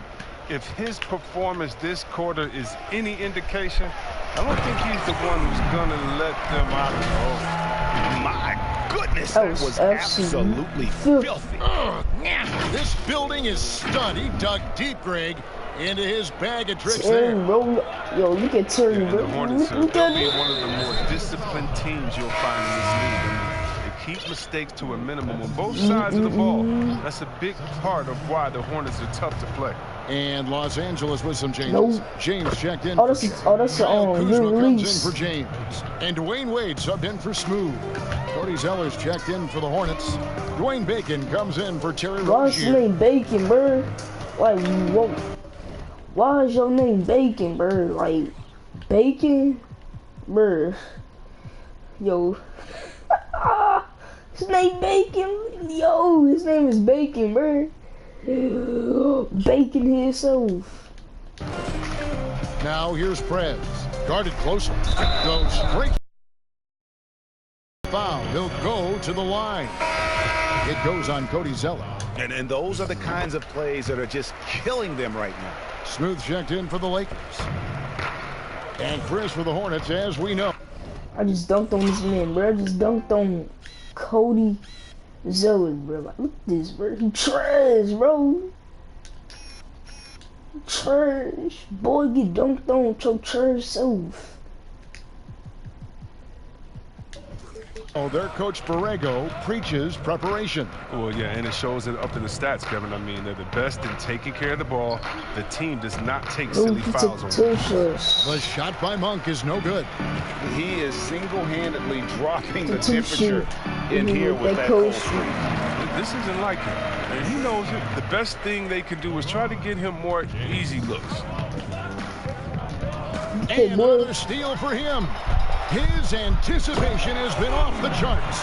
If his performance this quarter is any indication, I don't think he's the one who's going to let them out of the hole. My goodness, That that was was absolutely absolutely filthy. This building is stud. He dug deep, Greg, Into his bag of tricks Terry, there. bro. Yo, look at Terry, Yeah, bro. the Hornets Look they'll at be it. one of the more disciplined teams you'll find in this league. I mean, they keep mistakes to a minimum on both sides of the ball. That's a big part of why the Hornets are tough to play. And Los Angeles with some changes. Nope. James checked in. Oh, that's Kyle good Kuzma comes release. in for James. And Dwayne Wade subbed in for Smooth. Cody Zeller's checked in for the Hornets. Dwayne Bacon comes in for Terry Why is your Rozier. name Bacon, bro? Like, whoa. Why is your name Bacon, bro? Like, Bacon? Bro. Yo. His name Bacon? Yo, his name is Bacon, bro. Bacon himself. Now here's Prez. Guarded closely. Goes straight. Foul. He'll go to the line. It goes on Cody Zeller. And those are the kinds of plays that are just killing them right now. Smooth checked in for the Lakers. And Chris for the Hornets, as we know. I just dunked on this man, bro. I just dunked on Cody Zeller, bro. Like, look at this, bro. He trash, bro. Trash. Boy, get dunked on with your trash self. Oh, their coach Borrego preaches preparation. Well, yeah, and it shows it up in the stats, Kevin. I mean, they're the best in taking care of the ball. The team does not take silly fouls on them. The shot by Monk is no good. He is single-handedly dropping the temperature in here with that cold streak. This isn't like him, and he knows it. The best thing they can do is try to get him more easy looks. And another steal for him. His anticipation has been off the charts.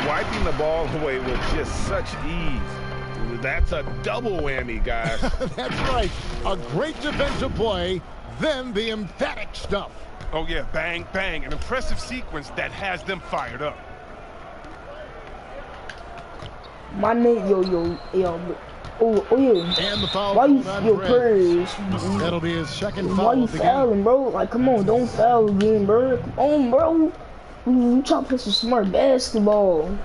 Swiping the ball away with just such ease. That's a double whammy, guys. That's right. A great defensive play, then the emphatic stuff. Oh, yeah, bang, bang. An impressive sequence that has them fired up. My name, yo. Oh, yeah. And the foul. Why you, yo, Purge? That'll be his second Why foul you of the fouling, game. bro? Like, come on, don't foul again, bro. Come on, bro. We trying to play some smart basketball.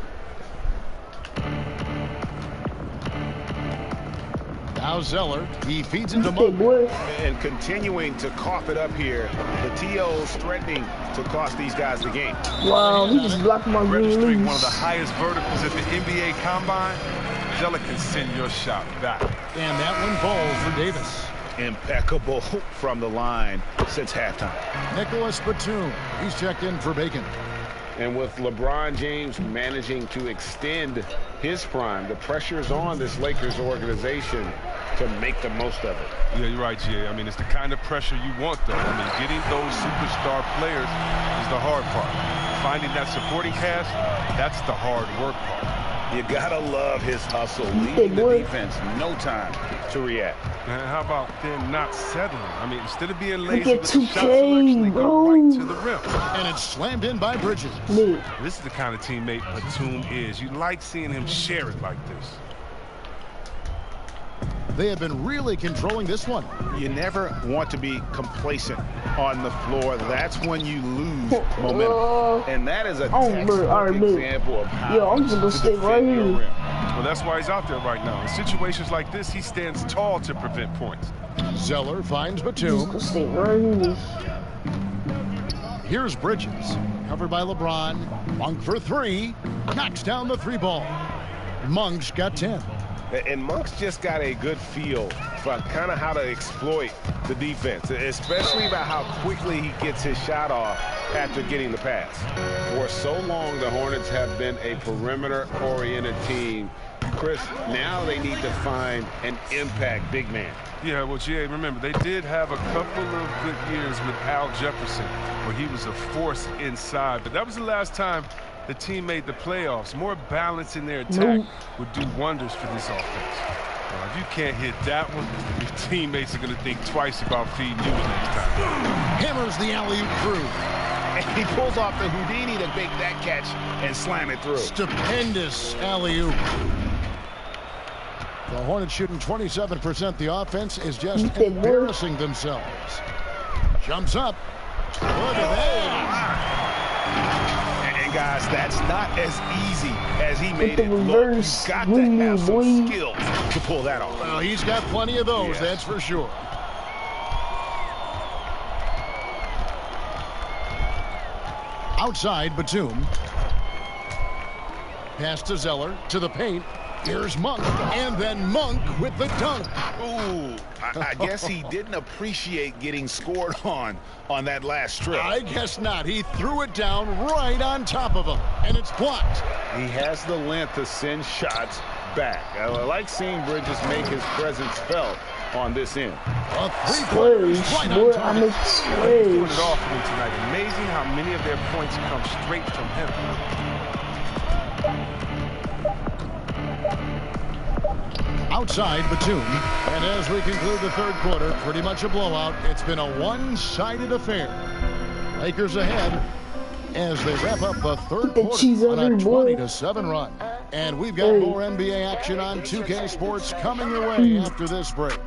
Now Zeller, he feeds into Hey, Monk. boy. And continuing to cough it up here. The TO's threatening to cost these guys the game. Wow, he just blocked my green Registering one release. of the highest verticals at the NBA Combine. Zeller can send your shot back. And that one falls for Davis. Impeccable from the line since halftime. Nicholas Batum, he's checked in for Bacon. And with LeBron James managing to extend his prime, the pressure is on this Lakers organization to make the most of it. Yeah, you're right, Jay. I mean, it's the kind of pressure you want, though. I mean, getting those superstar players is the hard part. Finding that supporting cast, that's the hard work part. You gotta love his hustle, leading the defense, no time to react. And how about them not settling? I mean, instead of being lazy at with the 2K, shot selection, they go bro. right to the rim. And it's slammed in by Bridges. Dude, This is the kind of teammate Batum is. You like seeing him share it like this. They have been really controlling this one. You never want to be complacent on the floor. That's when you lose momentum. And that is a textbook example of how yo, I'm just gonna stay right here. Well, that's why he's out there right now. In situations like this, he stands tall to prevent points. Zeller finds Just Batum. gonna stay right here. Here's Bridges. Covered by LeBron. Monk for three. Knocks down the three ball. Monk's got 10. And Monk's just got a good feel for kind of how to exploit the defense, especially about how quickly he gets his shot off after getting the pass. For so long, the Hornets have been a perimeter-oriented team. Chris, now they need to find an impact big man. Yeah, well, Jay, remember, they did have a couple of good years with Al Jefferson, where he was a force inside. But that was the last time the team made the playoffs. More balance in their attack would do wonders for this offense. If you can't hit that one, your teammates are going to think twice about feeding you the next time. Hammers the alley-oop through. And he pulls off the Houdini to make that catch and slam it through. Stupendous alley-oop. The Hornets shooting 27%. The offense is just embarrassing themselves. Jumps up. Look at that. And guys, that's not as easy as he made it look. Reverse, He's got to have some skills to pull that off. Well, he's got plenty of those, that's for sure. Outside, Batum. Pass to Zeller, to the paint. Here's Monk, and then Monk with the dunk. Ooh, I guess he didn't appreciate getting scored on that last strip. I guess not. He threw it down right on top of him, and it's blocked. He has the length to send shots back. I like seeing Bridges make his presence felt on this end. Splash, boy, I'm a splash. Doing it all for me tonight. Amazing how many of their points come straight from him. Outside, Batum. And as we conclude the third quarter, pretty much a blowout. It's been a one-sided affair. Lakers ahead as they wrap up the third quarter on a 20-7 run. And we've got more NBA action on 2K Sports coming your way after this break.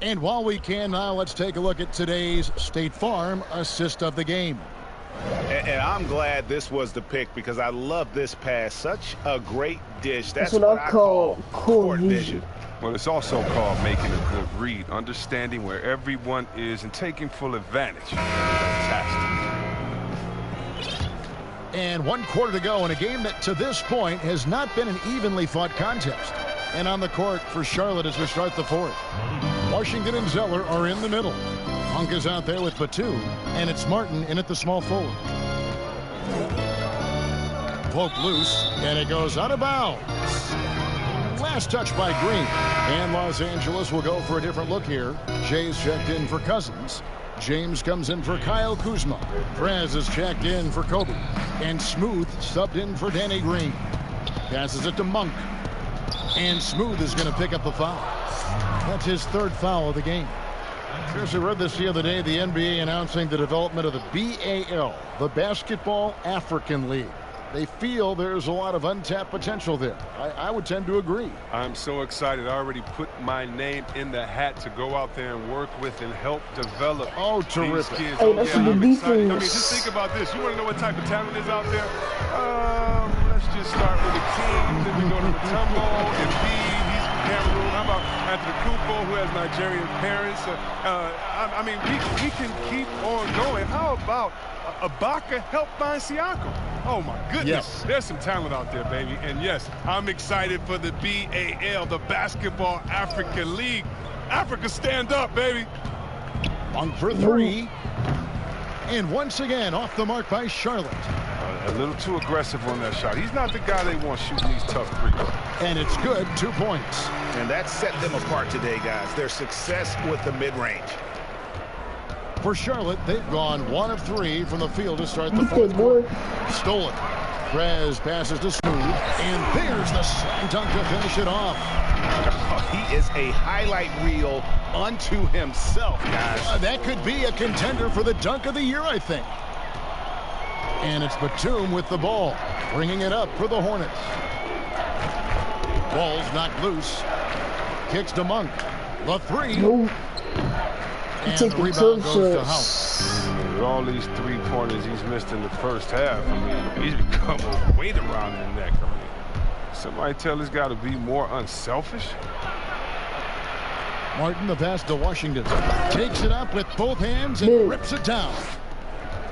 And while we can now, let's take a look at today's State Farm assist of the game. And I'm glad this was the pick because I love this pass. Such a great dish. That's what I call court vision. Well, it's also called making a good read, understanding where everyone is and taking full advantage. Fantastic. And 1 quarter to go in a game that to this point has not been an evenly fought contest. And on the court for Charlotte as we start the fourth. Washington and Zeller are in the middle. Monk is out there with Batum, and it's Martin in at the small forward. Poke loose, and it goes out of bounds. Last touch by Green. And Los Angeles will go for a different look here. Jay's checked in for Cousins. James comes in for Kyle Kuzma. Perez is checked in for Kobe. And Smooth subbed in for Danny Green. Passes it to Monk. And Smooth is going to pick up a foul. That's his third foul of the game. Chris, I read this the other day, the NBA announcing the development of the BAL, the Basketball African League. They feel there's a lot of untapped potential there. I would tend to agree. I'm so excited. I already put my name in the hat to go out there and work with and help develop these kids. Hey, that's I'm the excited. I mean, defense. just think about this. You want to know what type of talent is out there? Let's just start with the Kings. Then we go to Mutombo, Embiid. He's from Cameroon. How about Antetokounmpo, who has Nigerian parents? I mean, we can keep on going. How about Ibaka helped find Siakam? Oh, my goodness. Yes. There's some talent out there, baby. And, yes, I'm excited for the BAL, the Basketball African League. Africa, stand up, baby. Monk for three. And once again, off the mark by Charlotte. A little too aggressive on that shot. He's not the guy they want shooting these tough threes. And it's good, 2 points. And that set them apart today, guys. Their success with the mid-range. For Charlotte, they've gone 1 of 3 from the field to start the fourth quarter. Stolen. Prez passes to Smooth. And there's the slam dunk to finish it off. He is a highlight reel unto himself, guys. That could be a contender for the dunk of the year, I think. And it's Batum with the ball, bringing it up for the Hornets. Ball's knocked loose. Kicks to Monk. The three. Nope. And the rebound goes to House. With all these three-pointers he's missed in the first half, I mean, he's become a weight around his neck. I mean, somebody tell this guy to be more unselfish. Martin, the pass to Washington. Takes it up with both hands and rips it down.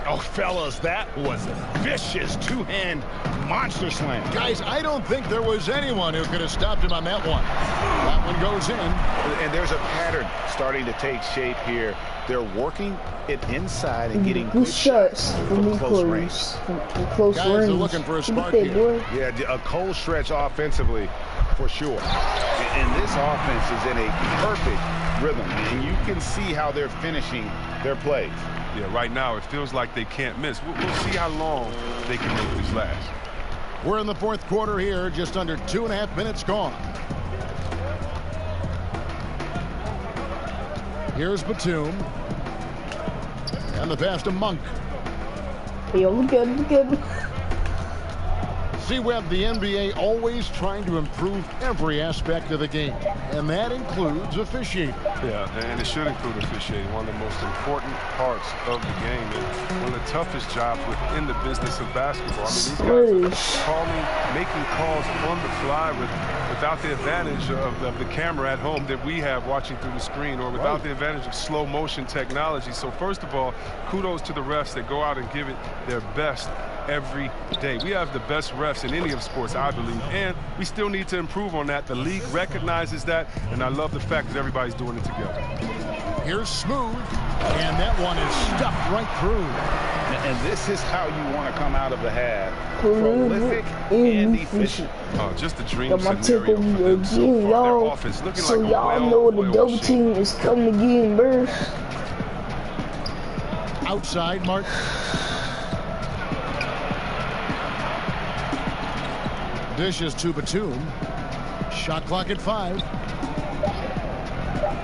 Oh, fellas, that was a vicious two-hand monster slam. Guys, I don't think there was anyone who could have stopped him on that one. That one goes in. And there's a pattern starting to take shape here. They're working it inside and getting good shots from close range. From close Guys range. are looking for a spark here. Yeah, a cold stretch offensively, for sure. And this offense is in a perfect rhythm. And you can see how they're finishing their plays. Yeah, right now it feels like they can't miss. We'll see how long they can make this last. We're in the fourth quarter here, just under 2.5 minutes gone. Here's Batum. And the pass to Monk. Yo, look at him, look at him. See, Webb, the NBA always trying to improve every aspect of the game, and that includes officiating. Yeah, and it should include officiating, one of the most important parts of the game, and one of the toughest jobs within the business of basketball. I mean, these guys are calling, making calls on the fly without the advantage of the camera at home that we have watching through the screen, or without the advantage of slow motion technology. So first of all, kudos to the refs that go out and give it their best every day. We have the best refs in any of sports, I believe, and we still need to improve on that. The league recognizes that, and I love the fact that everybody's doing it together. Here's Smooth, and that one is stuffed right through. And this is how you want to come out of the half. Prolific and efficient. Just a dream Got my scenario tickle for them so again, far. Their y'all. offense looking So like a y'all know the well-oiled double machine. team is coming again, bro. Outside, Martin. Dishes to Batum. Shot clock at 5.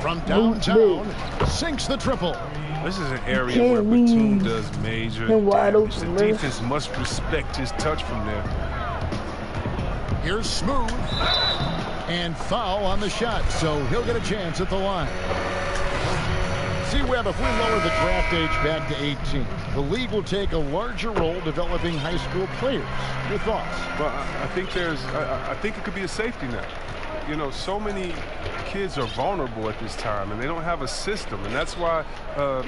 From downtown, sinks the triple. This is an area where Batum does major damage. The defense must respect his touch from there. Here's Smooth. And foul on the shot, so he'll get a chance at the line. See, Webb, if we lower the draft age back to 18, the league will take a larger role developing high school players. Your thoughts? Well, I think I think it could be a safety net. You know, so many kids are vulnerable at this time, and they don't have a system, and that's why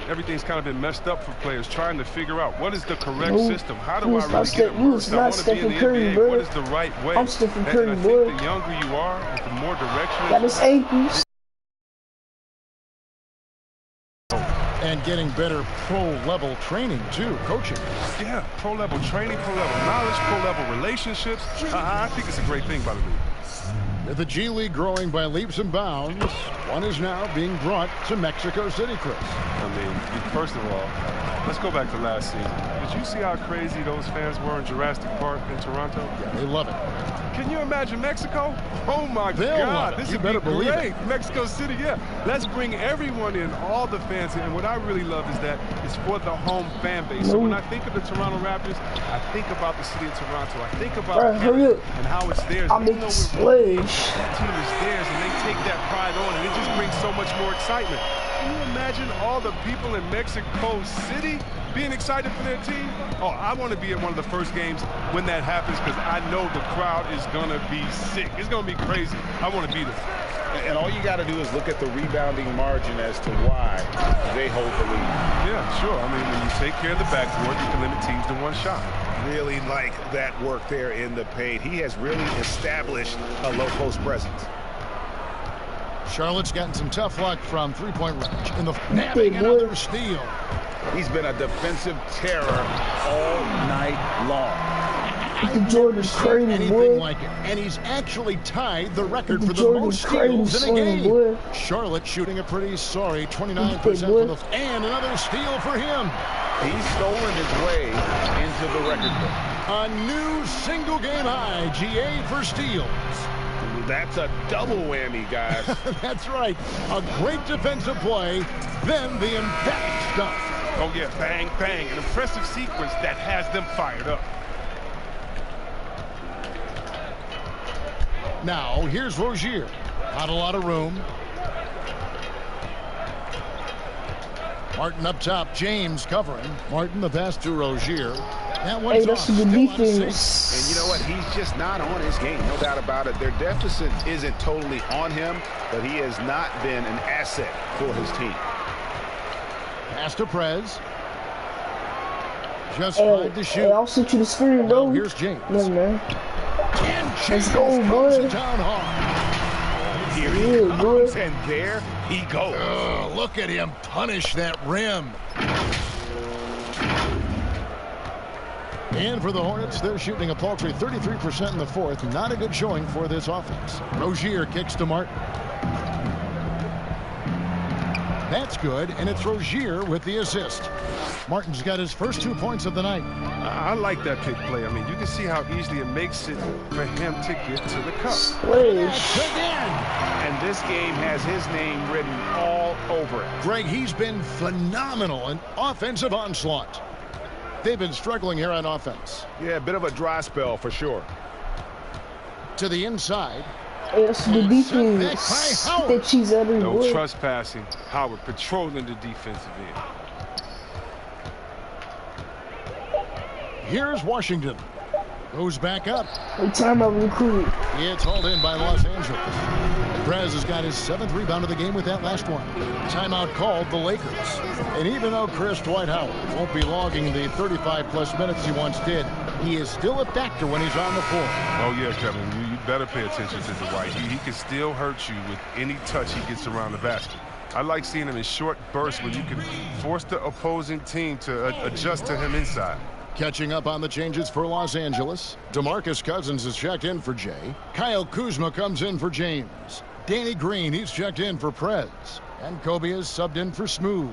everything's kind of been messed up for players trying to figure out what is the correct system. How do I really get immersed? I want to be in the NBA. What is the right way? I'm Stephen Curry, and I think the younger you are, the more direction. Got his ankles. And getting better pro-level training, too, coaching. Yeah, pro-level training, pro-level knowledge, pro-level relationships. I think it's a great thing by the league. With the G League growing by leaps and bounds, one is now being brought to Mexico City, Chris. I mean, first of all, let's go back to last season. Did you see how crazy those fans were in Jurassic Park in Toronto? Yeah, they love it. Can you imagine Mexico? Oh, my They'll God. This would be great. It. Mexico City, yeah. Let's bring everyone in, all the fans in. And what I really love is that it's for the home fan base. So when I think of the Toronto Raptors, I think about the city of Toronto. I think about Canada and how it's theirs. I'm Even though that team is theirs, and they take that pride on, and it just brings so much more excitement. Can you imagine all the people in Mexico City being excited for their team? Oh, I want to be at one of the first games when that happens, because I know the crowd is going to be sick. It's going to be crazy. I want to be there. And all you got to do is look at the rebounding margin as to why they hold the lead. Yeah, sure. I mean, when you take care of the backboard, you can limit teams to one shot. Really like that work there in the paint. He has really established a low post presence. Charlotte's gotten some tough luck from three-point range. In the nabbing another steal. He's been a defensive terror all night long. The Jordan's crazy, anything like it. And he's actually tied the record for the most steals in a game. Boy. Charlotte shooting a pretty sorry 29% from the... And another steal for him. He's stolen his way into the record book. A new single-game high, GA for steals. That's a double whammy, guys. That's right. A great defensive play, then the emphatic stuff. Oh, yeah, bang, bang. An impressive sequence that has them fired up. Now, here's Rozier. Not a lot of room. Martin up top. James covering. Martin the pass to Rozier. That one's that's a good defense. And you know what? He's just not on his game. No doubt about it. Their deficit isn't totally on him, but he has not been an asset for his team. Pass to Prez. Just 5 to shoot. I'll shoot you the screen, bro. Now here's James. No, man. Let's go, boy. Down hard. Here he comes, and there he goes. Look at him punish that rim. And for the Hornets, they're shooting a paltry 33% in the fourth. Not a good showing for this offense. Rozier kicks to Martin. That's good, and it's Rozier with the assist. Martin's got his first 2 points of the night. I like that pick play. I mean, you can see how easily it makes it for him to get to the cup. Again. And this game has his name written all over it. Greg, he's been phenomenal in offensive onslaught. They've been struggling here on offense. Yeah, a bit of a dry spell for sure. To the inside. It's the defense that she's every No trespassing. Howard patrolling the defensive end. Here's Washington. Goes back up. Timeout recruit. It's hauled in by Los Angeles. Prez has got his 7th rebound of the game with that last one. Timeout called the Lakers. And even though Chris Dwight Howard won't be logging the 35-plus minutes he once did, he is still a factor when he's on the floor. Oh, yeah, Kevin. You better pay attention to Dwight. He can still hurt you with any touch he gets around the basket. I like seeing him in short bursts where you can force the opposing team to adjust to him inside. Catching up on the changes for Los Angeles. DeMarcus Cousins is checked in for Jay. Kyle Kuzma comes in for James. Danny Green, he's checked in for Prez. And Kobe is subbed in for Smooth.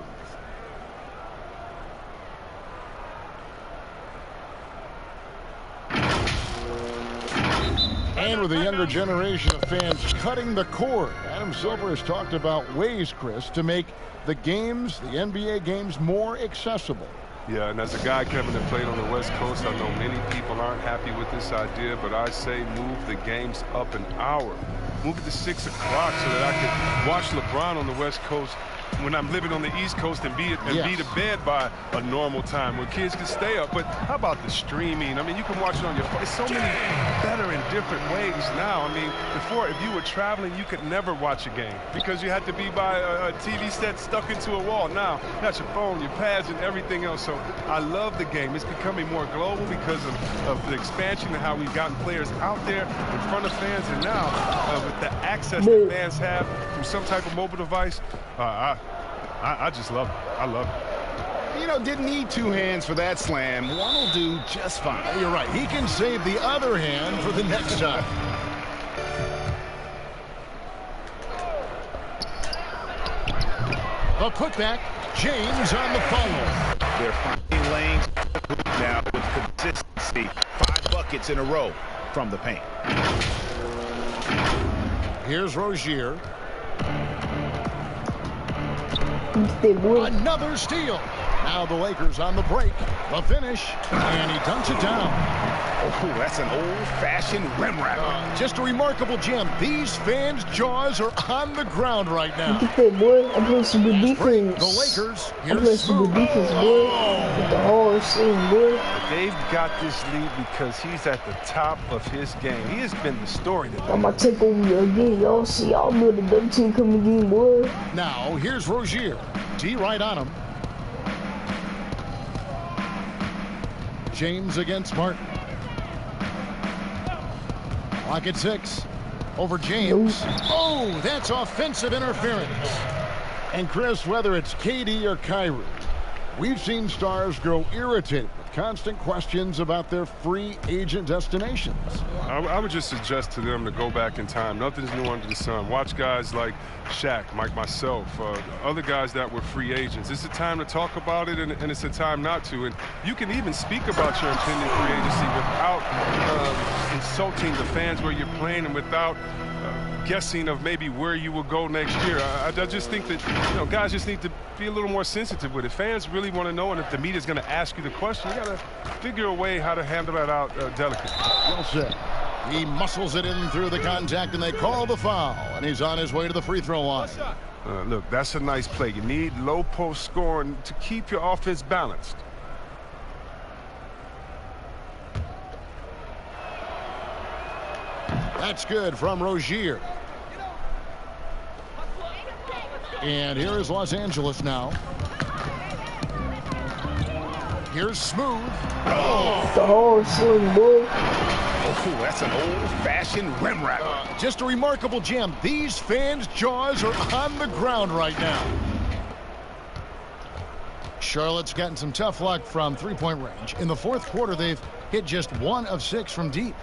And with a younger generation of fans cutting the cord, Adam Silver has talked about ways, Chris, to make the games, the NBA games, more accessible. Yeah, and as a guy, Kevin, that played on the West Coast, I know many people aren't happy with this idea, but I say move the games up an hour. Move it to 6 o'clock so that I can watch LeBron on the West Coast when I'm living on the East Coast and be to bed by a normal time where kids can stay up. But how about the streaming? I mean, you can watch it on your phone. There's so many better and different ways now. I mean, before, if you were traveling, you could never watch a game because you had to be by a TV set stuck into a wall. Now, you got your phone, your pads, and everything else. So I love the game. It's becoming more global because of the expansion and how we've gotten players out there in front of fans. And now, with the access that fans have through some type of mobile device, I just love it. I love it. You know, didn't need 2 hands for that slam. One will do just fine. You're right. He can save the other hand for the next time. The putback. James on the follow. They're finding lanes now with consistency. 5 buckets in a row from the paint. Here's Rozier. Another steal. Now the Lakers on the break. The finish. And he dunks it down. Oh, that's an old-fashioned rim wrapper. Just a remarkable gem. These fans' jaws are on the ground right now. Look at that, boy. I'm playing some good defense. The Lakers. I'm playing some good defense, boy. With the hard scene, boy. They've got this lead because he's at the top of his game. He has been the story today. I'm going to take over you again. Y'all see, y'all know the double team coming again, boy. Now, here's Rozier. D right on him. James against Martin. Clock at 6. Over James. Oh, that's offensive interference. And Chris, whether it's KD or Kyrie, we've seen stars grow irritated with constant questions about their free agent destinations. I would just suggest to them to go back in time. Nothing's new under the sun. Watch guys like Shaq, like myself, other guys that were free agents. It's a time to talk about it, and it's a time not to. And you can even speak about your impending free agency without insulting the fans where you're playing and without guessing of maybe where you will go next year. I just think that, you know, guys just need to be a little more sensitive with it. Fans really want to know, and if the media is going to ask you the question, you got to figure a way how to handle that out delicately. Well said. He muscles it in through the contact, and they call the foul, and he's on his way to the free throw line. Look, that's a nice play. You need low post scoring to keep your offense balanced. That's good from Rozier. And here is Los Angeles now. Here's Smooth. Oh, the whole swing, boy. Oh, that's an old-fashioned rim wrapper. Just a remarkable gem. These fans' jaws are on the ground right now. Charlotte's gotten some tough luck from three-point range. In the fourth quarter, they've hit just 1 of 6 from deep.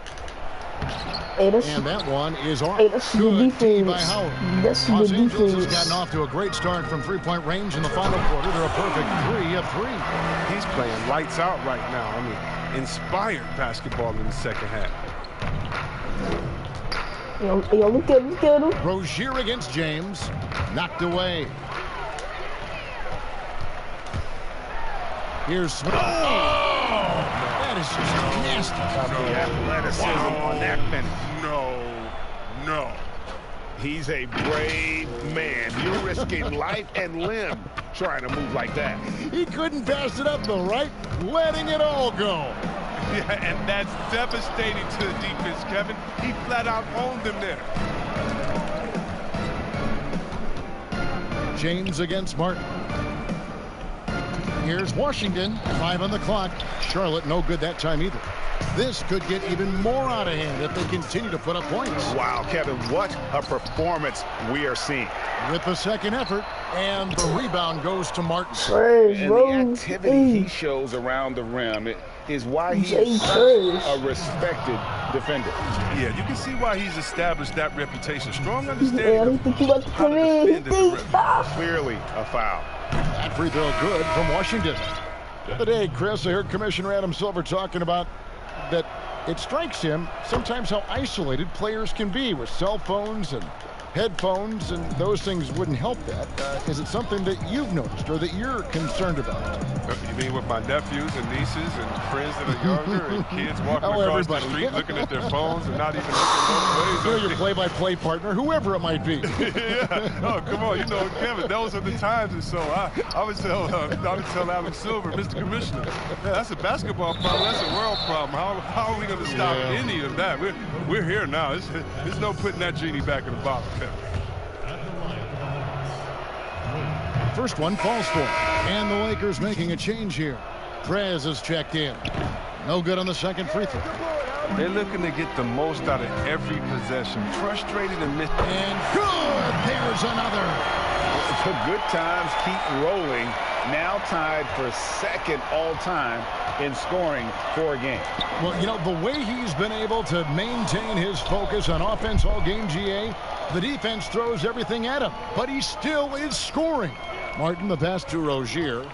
And that one is on. Good D by Howard. That's Los good Angeles defense. has gotten off to a great start from three-point range in the final quarter. They're a perfect 3 of 3. He's playing lights out right now. I mean, inspired basketball in the second half. Yo, look at him. Rozier against James. Knocked away. Here's Smith. Oh! is just nasty. The athleticism on that finish. No. He's a brave man. You're risking life and limb trying to move like that. He couldn't pass it up, though, right? Letting it all go. Yeah, and that's devastating to the defense, Kevin. He flat out owned them there. James against Martin. Here's Washington, 5 on the clock. Charlotte, no good that time either. This could get even more out of hand if they continue to put up points. Wow, Kevin, what a performance we are seeing. With the second effort, and the rebound goes to Martin. And the activity he shows around the rim is why he is such a respected defender. Yeah, you can see why he's established that reputation. Strong understanding of how to defend in the rim. Clearly a foul. That free throw good from Washington. The other day, Chris, I heard Commissioner Adam Silver talking about that it strikes him sometimes how isolated players can be with cell phones and headphones, and those things wouldn't help that. Is it something that you've noticed or that you're concerned about? You mean with my nephews and nieces and friends that are younger and kids walking across the street looking at their phones and not even looking those ways? You're your play-by-play partner, whoever it might be. Yeah. Oh, come on. You know, Kevin, those are the times. And so I would tell Adam Silver, Mr. Commissioner, man, that's a basketball problem. That's a world problem. How are we going to stop any of that? We're here now. There's no putting that genie back in the bottle, Kevin. First one falls for him. And the Lakers making a change here. Prez is checked in. No good on the second free throw. They're looking to get the most out of every possession. Frustrated and missed. And good. There's another. The good times keep rolling. Now tied for second all-time in scoring for a game. Well, you know, the way he's been able to maintain his focus on offense all game, GA, the defense throws everything at him, but he still is scoring. Martin, the pass to Rozier.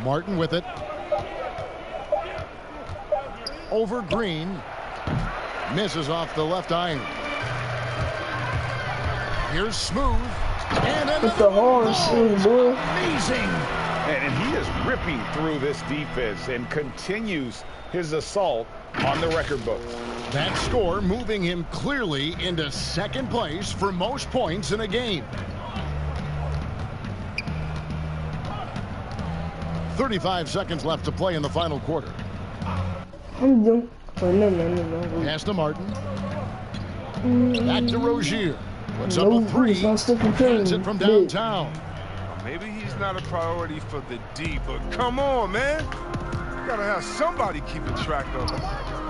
Martin with it. Over Green. Misses off the left iron. Here's Smooth. And another amazing. And he is ripping through this defense and continues his assault on the record book. That score moving him clearly into second place for most points in a game. 35 seconds left to play in the final quarter. Pass to Martin. Back to Rozier. Puts up a three. Hits it from downtown. Maybe he's not a priority for the D, but come on, man. You gotta have somebody keeping track of him.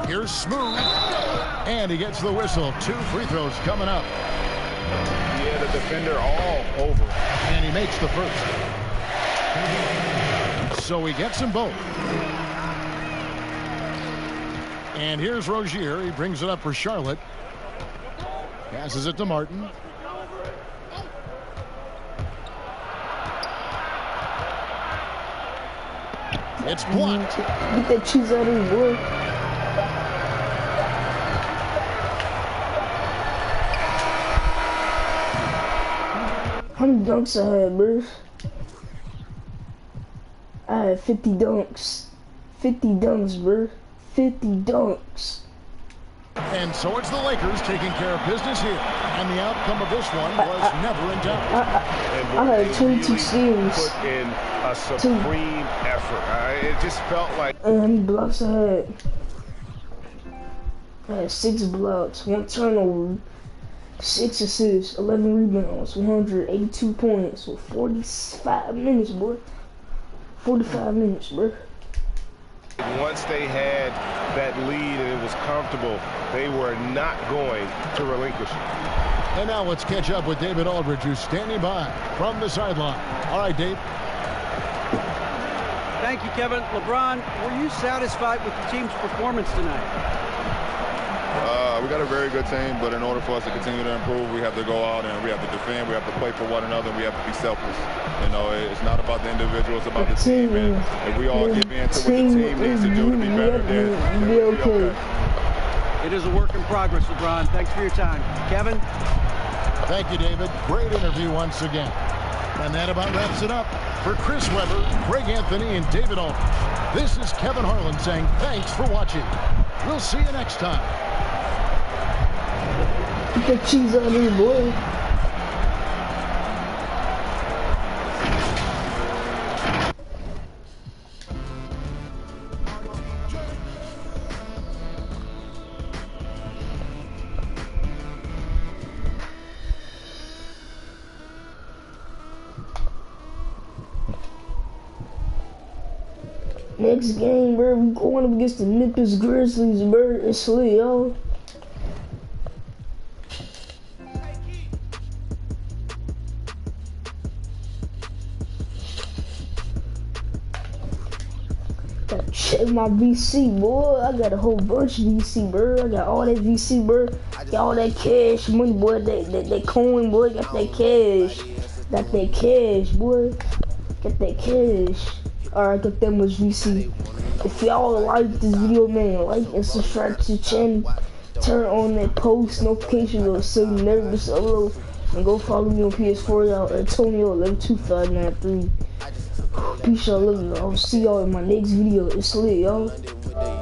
Here's Smooth. And he gets the whistle. 2 free throws coming up. Yeah, the defender all over. And he makes the first. So he gets them both. And here's Rozier. He brings it up for Charlotte. Passes it to Martin. It's blocked. Get that cheese out of his boy. How many dunks I had, bro? I had 50 dunks. 50 dunks, bro. 50 dunks. And so it's the Lakers taking care of business here. And the outcome of this one was never in doubt. I had 22 steals. Put in a supreme effort. It just felt like... And how many blocks I had 6 blocks, 1 turnover, 6 assists, 11 rebounds, 182 points with 45 minutes, boy. 45 minutes, bro. Once they had that lead and it was comfortable, they were not going to relinquish it. And now let's catch up with David Aldridge, who's standing by from the sideline. All right, Dave. Thank you, Kevin. LeBron, were you satisfied with the team's performance tonight? We got a very good team, but in order for us to continue to improve, we have to go out and we have to defend, we have to play for one another, and we have to be selfless. You know, it's not about the individual, it's about the team. And if we all give in to what the team needs to do to be better, then we'll be okay. It is a work in progress, LeBron. Thanks for your time. Kevin? Thank you, David. Great interview once again. And that about wraps it up. For Chris Webber, Greg Anthony, and David Aldridge, this is Kevin Harlan saying thanks for watching. We'll see you next time. Get that cheese out of here, boy. Next game, bro, we going up against the Memphis Grizzlies, bro. It's lit, yo. Gotta check my VC, boy. I got a whole bunch of VC, bro. I got all that VC, bro. Got all that cash money, boy. That coin, boy. Got that cash. Got that cash, boy. Got that cash. Alright, got that much VC. If y'all like this video, man, like and subscribe to the channel. Turn on that post notification bell so you never miss an upload. And go follow me on PS4, y'all. Antonio 112593. Peace, y'all. Love you. I'll see y'all in my next video. It's lit, y'all.